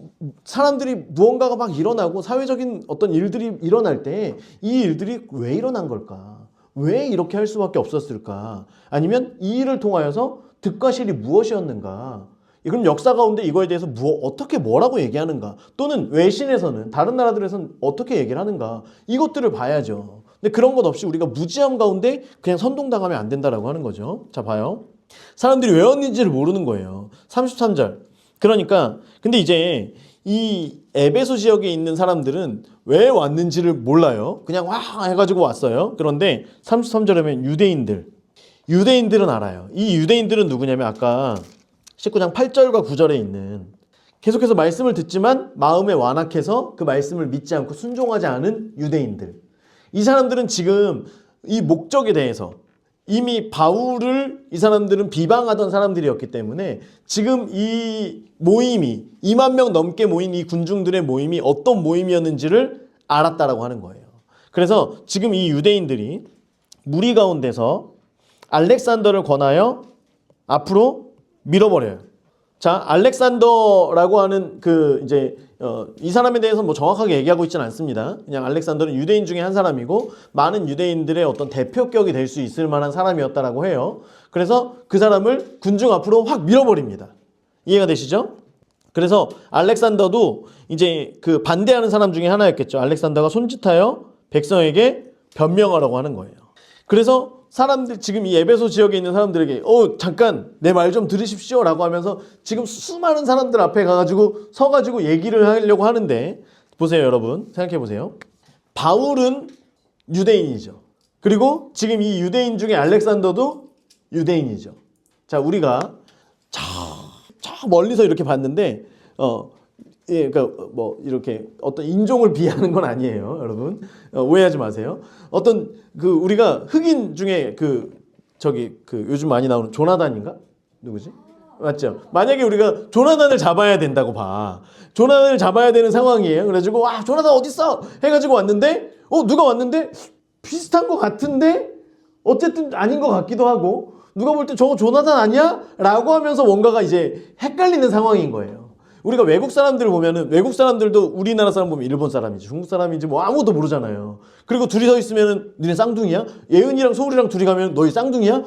사람들이 무언가가 막 일어나고 사회적인 어떤 일들이 일어날 때 이 일들이 왜 일어난 걸까? 왜 이렇게 할 수밖에 없었을까? 아니면 이 일을 통하여서 득과 실이 무엇이었는가? 그럼 역사 가운데 이거에 대해서 어떻게 뭐라고 얘기하는가? 또는 외신에서는 다른 나라들에서는 어떻게 얘기를 하는가? 이것들을 봐야죠. 근데 그런 것 없이 우리가 무지함 가운데 그냥 선동당하면 안 된다라고 하는 거죠. 자 봐요. 사람들이 왜 왔는지를 모르는 거예요. 33절. 그러니까 근데 이제 이 에베소 지역에 있는 사람들은 왜 왔는지를 몰라요. 그냥 와 해가지고 왔어요. 그런데 33절에 보면 유대인들은 알아요. 이 유대인들은 누구냐면 아까 19장 8절과 9절에 있는 계속해서 말씀을 듣지만 마음에 완악해서 그 말씀을 믿지 않고 순종하지 않은 유대인들. 이 사람들은 지금 이 목적에 대해서 이미 바울을 이 사람들은 비방하던 사람들이었기 때문에 지금 이 모임이 2만 명 넘게 모인 이 군중들의 모임이 어떤 모임이었는지를 알았다라고 하는 거예요. 그래서 지금 이 유대인들이 무리 가운데서 알렉산더를 권하여 앞으로 밀어버려요. 자, 알렉산더라고 하는 이 사람에 대해서 뭐 정확하게 얘기하고 있지는 않습니다. 그냥 알렉산더는 유대인 중에 한 사람이고 많은 유대인들의 어떤 대표격이 될 수 있을 만한 사람이었다라고 해요. 그래서 그 사람을 군중 앞으로 확 밀어버립니다. 이해가 되시죠? 그래서 알렉산더도 이제 그 반대하는 사람 중에 하나였겠죠. 알렉산더가 손짓하여 백성에게 변명하라고 하는 거예요. 그래서 사람들 지금 이 에베소 지역에 있는 사람들에게 잠깐 내 말 좀 들으십시오 라고 하면서 지금 수많은 사람들 앞에 서가지고 얘기를 하려고 하는데 보세요 여러분 생각해 보세요. 바울은 유대인이죠. 그리고 지금 이 유대인 중에 알렉산더도 유대인이죠. 자 우리가 저 멀리서 이렇게 봤는데 그러니까 뭐 이렇게 어떤 인종을 비하하는 건 아니에요, 여러분. 오해하지 마세요. 어떤 우리가 흑인 중에 요즘 많이 나오는 조나단인가? 누구지? 맞죠? 만약에 우리가 조나단을 잡아야 된다고 봐. 조나단을 잡아야 되는 상황이에요. 그래가지고 조나단 어딨어? 해가지고 왔는데 누가 왔는데 비슷한 것 같은데 어쨌든 아닌 것 같기도 하고 누가 볼 때 저거 조나단 아니야? 라고 하면서 뭔가가 이제 헷갈리는 상황인 거예요. 우리가 외국 사람들을 보면은 외국 사람들도 우리나라 사람 보면 일본 사람이지 중국 사람인지 뭐 아무것도 모르잖아요. 그리고 둘이 서 있으면은 너네 쌍둥이야? 예은이랑 소울이랑 둘이 가면 너희 쌍둥이야?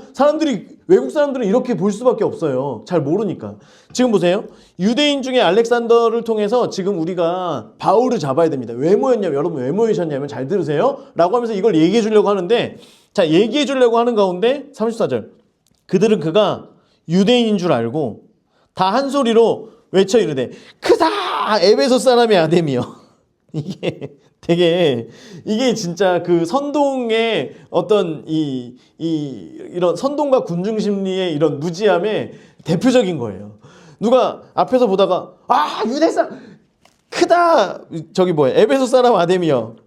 외국 사람들은 이렇게 볼 수밖에 없어요. 잘 모르니까. 지금 보세요. 유대인 중에 알렉산더를 통해서 지금 우리가 바울을 잡아야 됩니다. 왜 모였냐면 여러분 왜 모이셨냐면 잘 들으세요. 라고 하면서 이걸 얘기해 주려고 하는데 자 얘기해 주려고 하는 가운데 34절 그들은 그가 유대인인 줄 알고 다 한 소리로 외쳐 이르되 크다 에베소 사람의 아데미여. 이게 진짜 그 선동의 어떤 이런 선동과 군중 심리의 이런 무지함의 대표적인 거예요. 누가 앞에서 보다가 유대 사람 크다 에베소 사람 아데미여.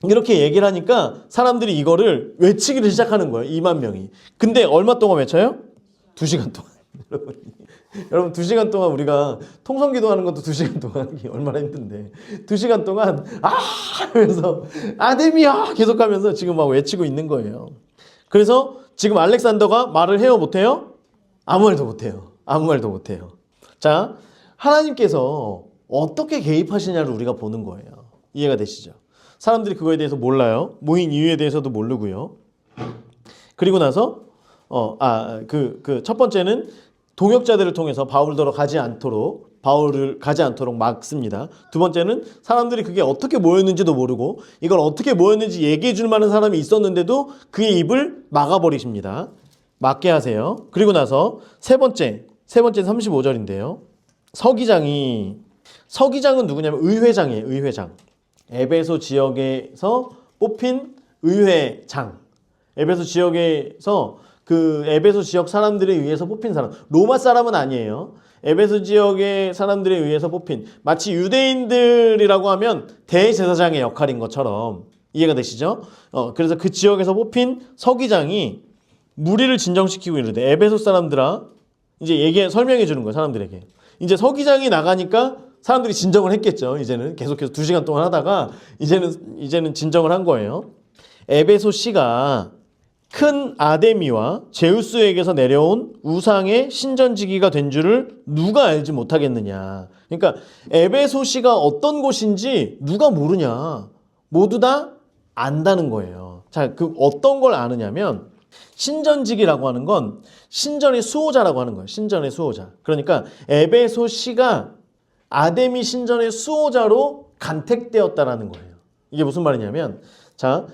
이렇게 얘기를 하니까 사람들이 이거를 외치기를 시작하는 거예요. 2만 명이. 근데 얼마 동안 외쳐요? 2시간 동안. 여러분 2시간 동안 우리가 통성기도 하는 것도 2시간 동안 하기 얼마나 힘든데 2시간 동안 하면서 아데미야 계속하면서 지금 막 외치고 있는 거예요. 그래서 지금 알렉산더가 말을 해요 못해요? 아무 말도 못해요. 아무 말도 못해요. 자, 하나님께서 어떻게 개입하시냐를 우리가 보는 거예요. 이해가 되시죠? 사람들이 그거에 대해서 몰라요. 모인 이유에 대해서도 모르고요. 그리고 나서 첫 번째는 동역자들을 통해서 바울을 가지 않도록 막습니다. 두 번째는 사람들이 그게 어떻게 모였는지도 모르고 이걸 어떻게 모였는지 얘기해 줄 만한 사람이 있었는데도 그의 입을 막아버리십니다. 막게 하세요. 그리고 나서 세 번째 35절인데요. 서기장은 누구냐면 의회장이에요. 의회장. 에베소 지역에서 뽑힌 의회장. 에베소 지역에서 그 에베소 지역 사람들에 의해서 뽑힌 사람. 로마 사람은 아니에요. 에베소 지역의 사람들에 의해서 뽑힌, 마치 유대인들이라고 하면 대제사장의 역할인 것처럼 이해가 되시죠? 그래서 그 지역에서 뽑힌 서기장이 무리를 진정시키고 이러대. 에베소 사람들아, 이제 설명해 주는 거예요, 사람들에게. 이제 서기장이 나가니까 사람들이 진정을 했겠죠. 이제는 계속해서 2시간 동안 하다가 이제는 진정을 한 거예요. 에베소 씨가 큰 아데미와 제우스에게서 내려온 우상의 신전지기가 된 줄을 누가 알지 못하겠느냐. 그러니까 에베소시가 어떤 곳인지 누가 모르냐. 모두 다 안다는 거예요. 자, 그 어떤 걸 아느냐면 신전지기라고 하는 건 신전의 수호자라고 하는 거예요. 신전의 수호자. 그러니까 에베소시가 아데미 신전의 수호자로 간택되었다라는 거예요. 이게 무슨 말이냐면, 자,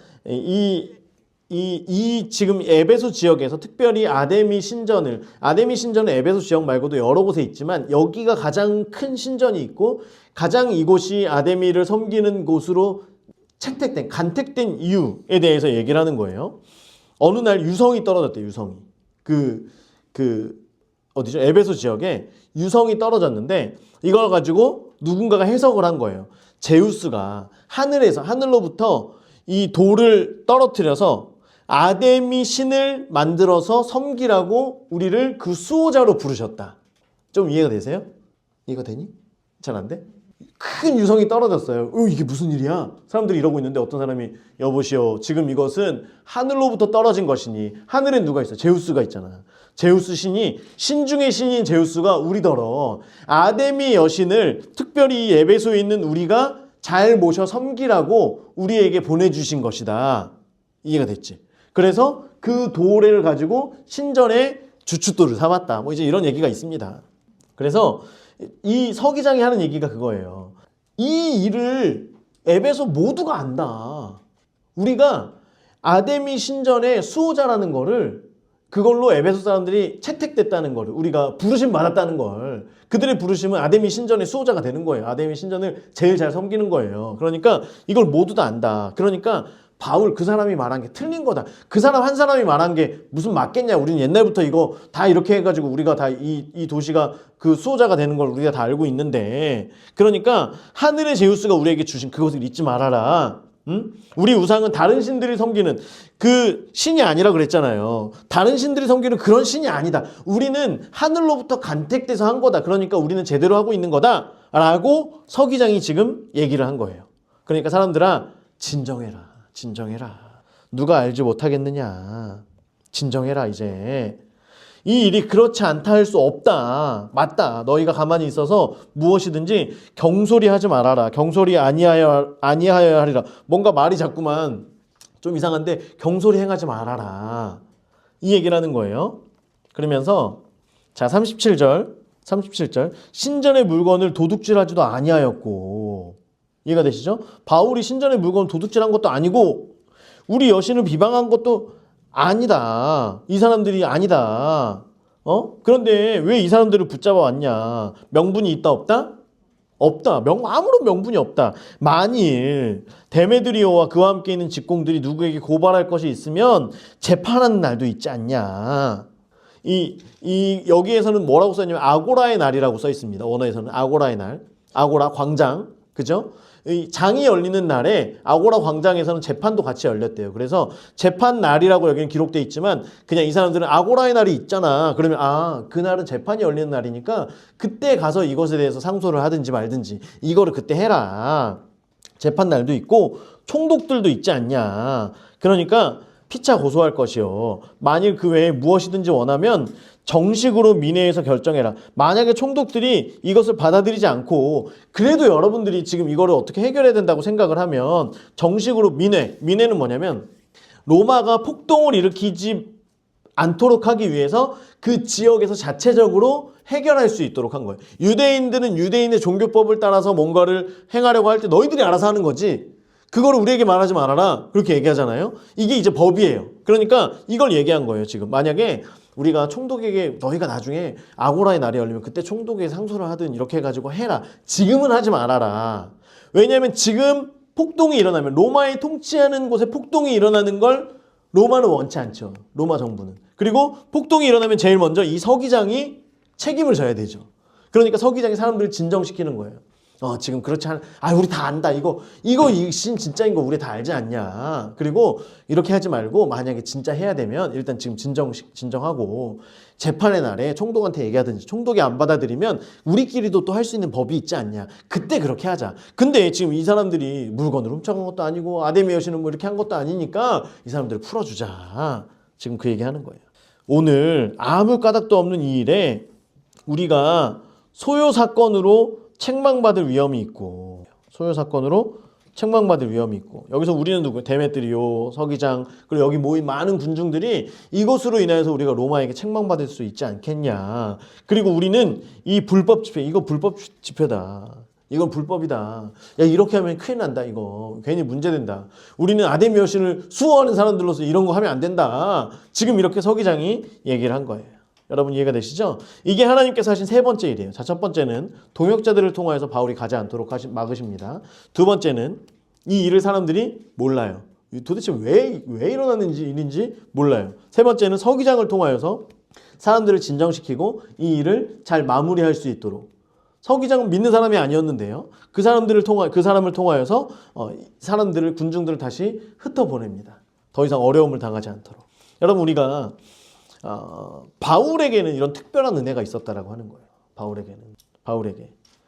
지금 에베소 지역에서 특별히 아데미 신전은 에베소 지역 말고도 여러 곳에 있지만 여기가 가장 큰 신전이 있고 가장 이곳이 아데미를 섬기는 곳으로 간택된 이유에 대해서 얘기를 하는 거예요. 어느 날 유성이 떨어졌대요. 유성이. 어디죠? 에베소 지역에 유성이 떨어졌는데 이걸 가지고 누군가가 해석을 한 거예요. 제우스가 하늘로부터 이 돌을 떨어뜨려서 아데미 신을 만들어서 섬기라고 우리를 그 수호자로 부르셨다. 좀 이해가 되세요? 이해가 되니? 잘 안 돼? 큰 유성이 떨어졌어요. 이게 무슨 일이야? 사람들이 이러고 있는데 어떤 사람이 여보시오, 지금 이것은 하늘로부터 떨어진 것이니 하늘엔 누가 있어? 제우스가 있잖아. 제우스 신이, 신 중의 신인 제우스가 우리더러 아데미 여신을 특별히 에베소에 있는 우리가 잘 모셔 섬기라고 우리에게 보내주신 것이다. 이해가 됐지? 그래서 그 도래를 가지고 신전에 주춧돌을 삼았다. 뭐 이제 이런 얘기가 있습니다. 그래서 이 서기장이 하는 얘기가 그거예요. 이 일을 에베소 모두가 안다. 우리가 아데미 신전의 수호자라는 거를, 그걸로 에베소 사람들이 채택됐다는 거를, 우리가 부르심 받았다는 걸, 그들의 부르심은 아데미 신전의 수호자가 되는 거예요. 아데미 신전을 제일 잘 섬기는 거예요. 그러니까 이걸 모두 다 안다. 그러니까 바울 그 사람이 말한 게 틀린 거다. 그 사람 한 사람이 말한 게 무슨 맞겠냐. 우리는 옛날부터 이거 다 이렇게 해가지고 우리가 다 이 도시가 그 수호자가 되는 걸 우리가 다 알고 있는데, 그러니까 하늘의 제우스가 우리에게 주신 그것을 잊지 말아라. 응? 우리 우상은 다른 신들이 섬기는 그 신이 아니라 그랬잖아요. 다른 신들이 섬기는 그런 신이 아니다. 우리는 하늘로부터 간택돼서 한 거다. 그러니까 우리는 제대로 하고 있는 거다 라고 서기장이 지금 얘기를 한 거예요. 그러니까 사람들아, 진정해라. 누가 알지 못하겠느냐. 진정해라. 이제 이 일이 그렇지 않다 할 수 없다. 맞다. 너희가 가만히 있어서 무엇이든지 경솔히하지 말아라. 경솔히 아니하여야 하리라. 뭔가 말이 자꾸만 좀 이상한데 경솔히 행하지 말아라. 이 얘기를 하는 거예요. 그러면서 자 37절 신전의 물건을 도둑질하지도 아니하였고, 이해가 되시죠? 바울이 신전의 물건을 도둑질한 것도 아니고 우리 여신을 비방한 것도 아니다. 이 사람들이 아니다. 그런데 왜 이 사람들을 붙잡아 왔냐? 명분이 있다 없다? 없다. 아무런 명분이 없다. 만일 데메드리오와 그와 함께 있는 직공들이 누구에게 고발할 것이 있으면 재판하는 날도 있지 않냐? 여기에서는 뭐라고 써 있냐면 아고라의 날이라고 써 있습니다. 원어에서는 아고라의 날. 아고라 광장. 그죠? 이 장이 열리는 날에 아고라 광장에서는 재판도 같이 열렸대요. 그래서 재판 날이라고 여기는 기록돼 있지만 그냥 이 사람들은 아고라의 날이 있잖아. 그러면 그날은 재판이 열리는 날이니까 그때 가서 이것에 대해서 상소를 하든지 말든지 이거를 그때 해라. 재판 날도 있고 총독들도 있지 않냐. 그러니까 피차 고소할 것이요. 만일 그 외에 무엇이든지 원하면 정식으로 민회에서 결정해라. 만약에 총독들이 이것을 받아들이지 않고 그래도 여러분들이 지금 이거를 어떻게 해결해야 된다고 생각을 하면 정식으로 민회는 뭐냐면 로마가 폭동을 일으키지 않도록 하기 위해서 그 지역에서 자체적으로 해결할 수 있도록 한 거예요. 유대인들은 유대인의 종교법을 따라서 뭔가를 행하려고 할 때 너희들이 알아서 하는 거지. 그거를 우리에게 말하지 말아라. 그렇게 얘기하잖아요. 이게 이제 법이에요. 그러니까 이걸 얘기한 거예요. 지금 만약에 우리가 총독에게 너희가 나중에 아고라의 날이 열리면 그때 총독에게 상소를 하든 이렇게 해가지고 해라. 지금은 하지 말아라. 왜냐하면 지금 폭동이 일어나면 로마의 통치하는 곳에 폭동이 일어나는 걸 로마는 원치 않죠. 로마 정부는. 그리고 폭동이 일어나면 제일 먼저 이 서기장이 책임을 져야 되죠. 그러니까 서기장이 사람들을 진정시키는 거예요. 지금 그렇지 않아. 우리 다 안다. 이거 신 진짜인 거 우리 다 알지 않냐. 그리고 이렇게 하지 말고 만약에 진짜 해야 되면 일단 지금 진정하고 재판의 날에 총독한테 얘기하든지 총독이 안 받아들이면 우리끼리도 또 할 수 있는 법이 있지 않냐. 그때 그렇게 하자. 근데 지금 이 사람들이 물건을 훔쳐간 것도 아니고 아데미 여신은 뭐 이렇게 한 것도 아니니까 이 사람들을 풀어주자. 지금 그 얘기하는 거예요. 오늘 아무 까닭도 없는 이 일에 우리가 소요 사건으로 책망받을 위험이 있고 여기서 우리는 누구? 데메트리오, 서기장, 그리고 여기 모인 많은 군중들이 이것으로 인하여서 우리가 로마에게 책망받을 수 있지 않겠냐. 그리고 우리는 이 불법 집회, 이거 불법 집회다. 이건 불법이다. 야, 이렇게 하면 큰일 난다. 이거 괜히 문제된다. 우리는 아데미 여신을 수호하는 사람들로서 이런 거 하면 안 된다. 지금 이렇게 서기장이 얘기를 한 거예요. 여러분 이해가 되시죠? 이게 하나님께서 하신 세 번째 일이에요. 자, 첫 번째는 동역자들을 통하여서 바울이 가지 않도록 막으십니다. 두 번째는 이 일을 사람들이 몰라요. 도대체 왜 일어났는지 일인지 몰라요. 세 번째는 서기장을 통하여서 사람들을 진정시키고 이 일을 잘 마무리할 수 있도록. 서기장은 믿는 사람이 아니었는데요. 그 사람을 통하여서 사람들을 군중들을 다시 흩어보냅니다. 더 이상 어려움을 당하지 않도록. 여러분 우리가 바울에게는 이런 특별한 은혜가 있었다라고 하는 거예요.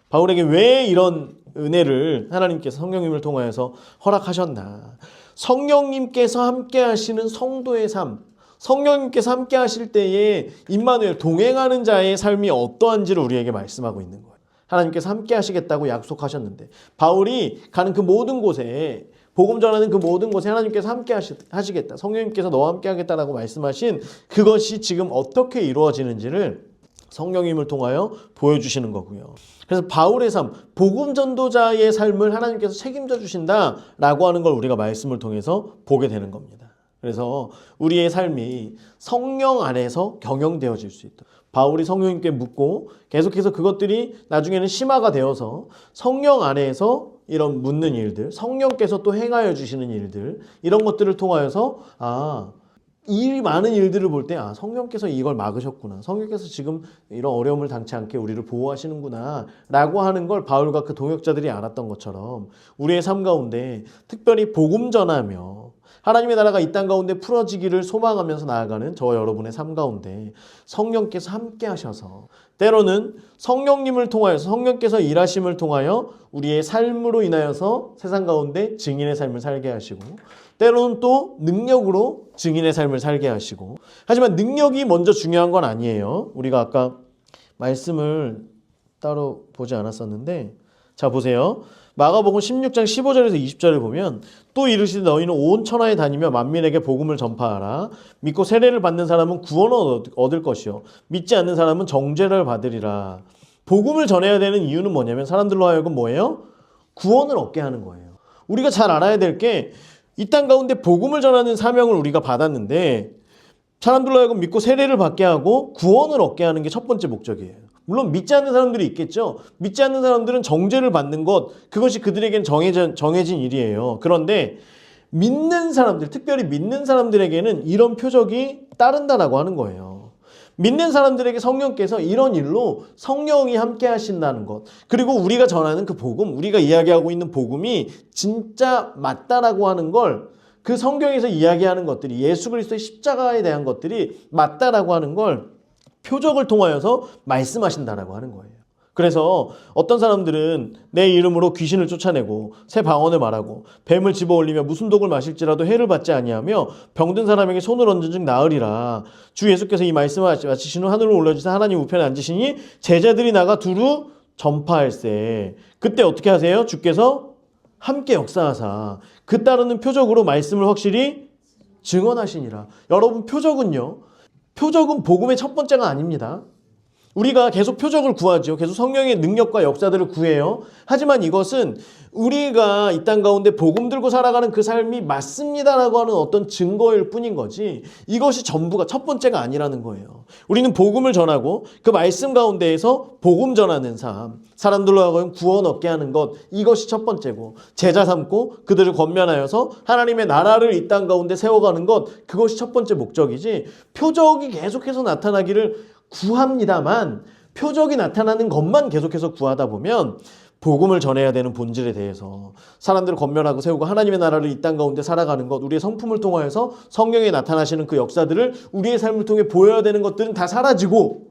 바울에게 왜 이런 은혜를 하나님께서 성령님을 통하여서 허락하셨나? 성령님께서 함께 하시는 성도의 삶, 성령님께서 함께 하실 때에 임마누엘 동행하는 자의 삶이 어떠한지를 우리에게 말씀하고 있는 거예요. 하나님께서 함께 하시겠다고 약속하셨는데 바울이 가는 그 모든 곳에 복음 전하는 그 모든 곳에 하나님께서 함께 하시겠다. 성령님께서 너와 함께 하겠다라고 말씀하신 그것이 지금 어떻게 이루어지는지를 성령님을 통하여 보여주시는 거고요. 그래서 바울의 삶, 복음 전도자의 삶을 하나님께서 책임져 주신다라고 하는 걸 우리가 말씀을 통해서 보게 되는 겁니다. 그래서 우리의 삶이 성령 안에서 경영되어질 수 있다. 바울이 성령님께 묻고 계속해서 그것들이 나중에는 심화가 되어서 성령 안에서 이런 묻는 일들, 성령께서 또 행하여 주시는 일들, 이런 것들을 통하여서 이 많은 일들을 볼 때 성령께서 이걸 막으셨구나. 성령께서 지금 이런 어려움을 당치 않게 우리를 보호하시는구나 라고 하는 걸 바울과 그 동역자들이 알았던 것처럼 우리의 삶 가운데 특별히 복음 전하며 하나님의 나라가 이 땅 가운데 풀어지기를 소망하면서 나아가는 저와 여러분의 삶 가운데 성령께서 함께 하셔서 때로는 성령님을 통하여서 성령께서 일하심을 통하여 우리의 삶으로 인하여서 세상 가운데 증인의 삶을 살게 하시고 때로는 또 능력으로 증인의 삶을 살게 하시고 하지만 능력이 먼저 중요한 건 아니에요. 우리가 아까 말씀을 따로 보지 않았었는데 자 보세요. 마가복음 16장 15절에서 20절을 보면 또 이르시되 너희는 온 천하에 다니며 만민에게 복음을 전파하라. 믿고 세례를 받는 사람은 구원을 얻을 것이요 믿지 않는 사람은 정죄를 받으리라. 복음을 전해야 되는 이유는 뭐냐면 사람들로 하여금 뭐예요? 구원을 얻게 하는 거예요. 우리가 잘 알아야 될 게 이 땅 가운데 복음을 전하는 사명을 우리가 받았는데 사람들로 하여금 믿고 세례를 받게 하고 구원을 얻게 하는 게 첫 번째 목적이에요. 물론 믿지 않는 사람들이 있겠죠. 믿지 않는 사람들은 정죄를 받는 것, 그것이 그들에겐 정해진 일이에요. 그런데 믿는 사람들, 특별히 믿는 사람들에게는 이런 표적이 따른다라고 하는 거예요. 믿는 사람들에게 성령께서 이런 일로 성령이 함께 하신다는 것, 그리고 우리가 전하는 그 복음, 우리가 이야기하고 있는 복음이 진짜 맞다라고 하는 걸, 그 성경에서 이야기하는 것들이, 예수 그리스도의 십자가에 대한 것들이 맞다라고 하는 걸 표적을 통하여서 말씀하신다라고 하는 거예요. 그래서 어떤 사람들은 내 이름으로 귀신을 쫓아내고 새 방언을 말하고 뱀을 집어올리며 무슨 독을 마실지라도 해를 받지 아니하며 병든 사람에게 손을 얹은 즉 나으리라. 주 예수께서 이 말씀을 마치신 후 하늘로 올려주사 하나님 우편에 앉으시니 제자들이 나가 두루 전파할세. 그때 어떻게 하세요? 주께서 함께 역사하사 그 따르는 표적으로 말씀을 확실히 증언하시니라. 여러분, 표적은 복음의 첫 번째가 아닙니다. 우리가 계속 표적을 구하죠. 계속 성령의 능력과 역사들을 구해요. 하지만 이것은 우리가 이 땅 가운데 복음 들고 살아가는 그 삶이 맞습니다라고 하는 어떤 증거일 뿐인 거지, 이것이 전부가 첫 번째가 아니라는 거예요. 우리는 복음을 전하고 그 말씀 가운데에서 복음 전하는 삶, 사람들로 하여금 구원 얻게 하는 것, 이것이 첫 번째고, 제자 삼고 그들을 권면하여서 하나님의 나라를 이 땅 가운데 세워가는 것, 그것이 첫 번째 목적이지, 표적이 계속해서 나타나기를 구합니다만 표적이 나타나는 것만 계속해서 구하다 보면 복음을 전해야 되는 본질에 대해서, 사람들을 권면하고 세우고 하나님의 나라를 이 땅 가운데 살아가는 것, 우리의 성품을 통하여서 성령에 나타나시는 그 역사들을 우리의 삶을 통해 보여야 되는 것들은 다 사라지고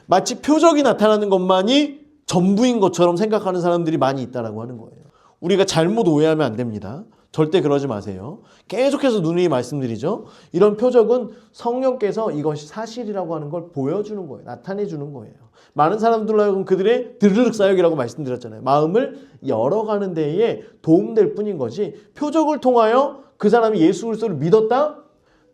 마치 표적이 나타나는 것만이 전부인 것처럼 생각하는 사람들이 많이 있다라고 하는 거예요. 우리가 잘못 오해하면 안 됩니다. 절대 그러지 마세요. 계속해서 누누이 말씀드리죠. 이런 표적은 성령께서 이것이 사실이라고 하는 걸 보여주는 거예요. 나타내 주는 거예요. 많은 사람들로 하여금 그들의 드르륵 사역이라고 말씀드렸잖아요. 마음을 열어가는 데에 도움될 뿐인 거지, 표적을 통하여 그 사람이 예수 그리스도를 믿었다?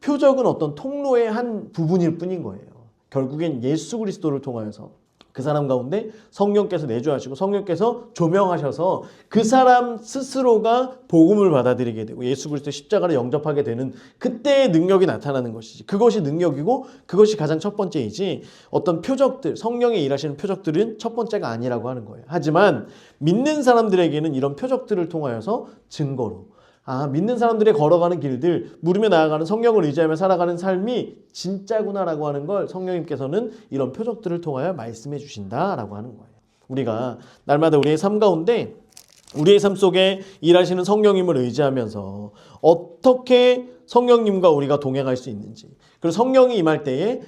표적은 어떤 통로의 한 부분일 뿐인 거예요. 결국엔 예수 그리스도를 통하여서 그 사람 가운데 성령께서 내주하시고 성령께서 조명하셔서 그 사람 스스로가 복음을 받아들이게 되고 예수 그리스도의 십자가를 영접하게 되는 그때의 능력이 나타나는 것이지, 그것이 능력이고 그것이 가장 첫 번째이지, 어떤 표적들, 성령의 일하시는 표적들은 첫 번째가 아니라고 하는 거예요. 하지만 믿는 사람들에게는 이런 표적들을 통하여서 증거로, 믿는 사람들의 걸어가는 길들, 물으며 나아가는 성령을 의지하며 살아가는 삶이 진짜구나라고 하는 걸 성령님께서는 이런 표적들을 통하여 말씀해 주신다라고 하는 거예요. 우리가 날마다 우리의 삶 가운데, 우리의 삶 속에 일하시는 성령님을 의지하면서 어떻게 성령님과 우리가 동행할 수 있는지, 그리고 성령이 임할 때에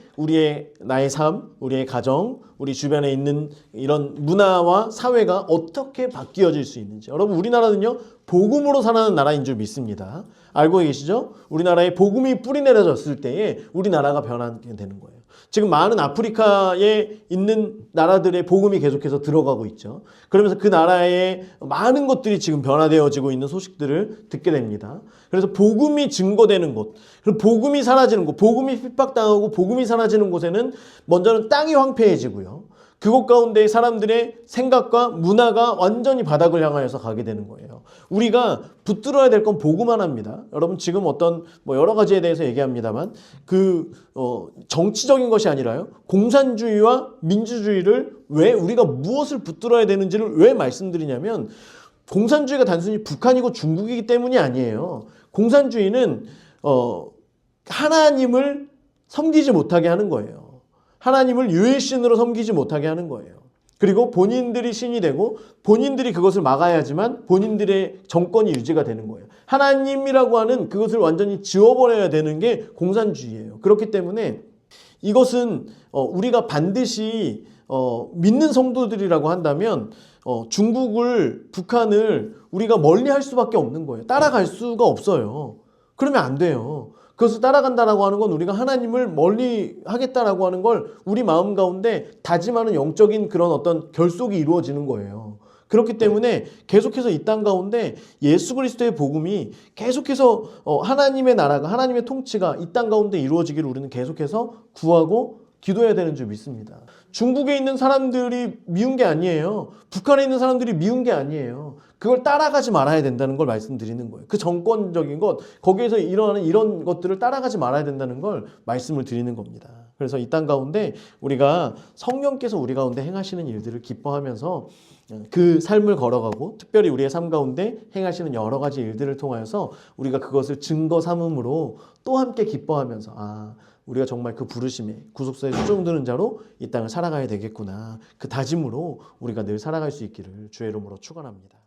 나의 삶, 우리의 가정, 우리 주변에 있는 이런 문화와 사회가 어떻게 바뀌어질 수 있는지. 여러분, 우리나라는요 복음으로 살아가는 나라인 줄 믿습니다. 알고 계시죠? 우리나라에 복음이 뿌리내려졌을 때에 우리나라가 변하게 되는 거예요. 지금 많은 아프리카에 있는 나라들의 복음이 계속해서 들어가고 있죠. 그러면서 그 나라의 많은 것들이 지금 변화되어지고 있는 소식들을 듣게 됩니다. 그래서 복음이 증거되는 곳, 그리고 복음이 사라지는 곳, 복음이 핍박당하고 복음이 사라지는 곳에는 먼저는 땅이 황폐해지고요. 그곳 가운데 사람들의 생각과 문화가 완전히 바닥을 향하여서 가게 되는 거예요. 우리가 붙들어야 될 건 복음 하나입니다. 여러분, 지금 어떤 여러 가지에 대해서 얘기합니다만 정치적인 것이 아니라요, 공산주의와 민주주의를 왜 우리가 무엇을 붙들어야 되는지를 왜 말씀드리냐면, 공산주의가 단순히 북한이고 중국이기 때문이 아니에요. 공산주의는 하나님을 섬기지 못하게 하는 거예요. 하나님을 유일신으로 섬기지 못하게 하는 거예요. 그리고 본인들이 신이 되고 본인들이 그것을 막아야지만 본인들의 정권이 유지가 되는 거예요. 하나님이라고 하는 그것을 완전히 지워버려야 되는 게 공산주의예요. 그렇기 때문에 이것은 우리가 반드시 믿는 성도들이라고 한다면 중국을, 북한을 우리가 멀리할 수밖에 없는 거예요. 따라갈 수가 없어요. 그러면 안 돼요. 그것을 따라간다라고 하는 건 우리가 하나님을 멀리 하겠다라고 하는 걸 우리 마음 가운데 다짐하는 영적인 그런 어떤 결속이 이루어지는 거예요. 그렇기 때문에 계속해서 이 땅 가운데 예수 그리스도의 복음이 계속해서 하나님의 나라가, 하나님의 통치가 이 땅 가운데 이루어지기를 우리는 계속해서 구하고 기도해야 되는 줄 믿습니다. 중국에 있는 사람들이 미운 게 아니에요. 북한에 있는 사람들이 미운 게 아니에요. 그걸 따라가지 말아야 된다는 걸 말씀드리는 거예요. 그 정권적인 것, 거기에서 일어나는 이런 것들을 따라가지 말아야 된다는 걸 말씀을 드리는 겁니다. 그래서 이 땅 가운데 우리가 성령께서 우리 가운데 행하시는 일들을 기뻐하면서 그 삶을 걸어가고, 특별히 우리의 삶 가운데 행하시는 여러 가지 일들을 통하여서 우리가 그것을 증거 삼음으로 또 함께 기뻐하면서 우리가 정말 그 부르심에 구속사에 수종드는 자로 이 땅을 살아가야 되겠구나. 그 다짐으로 우리가 늘 살아갈 수 있기를 주의 이름으로 축원합니다.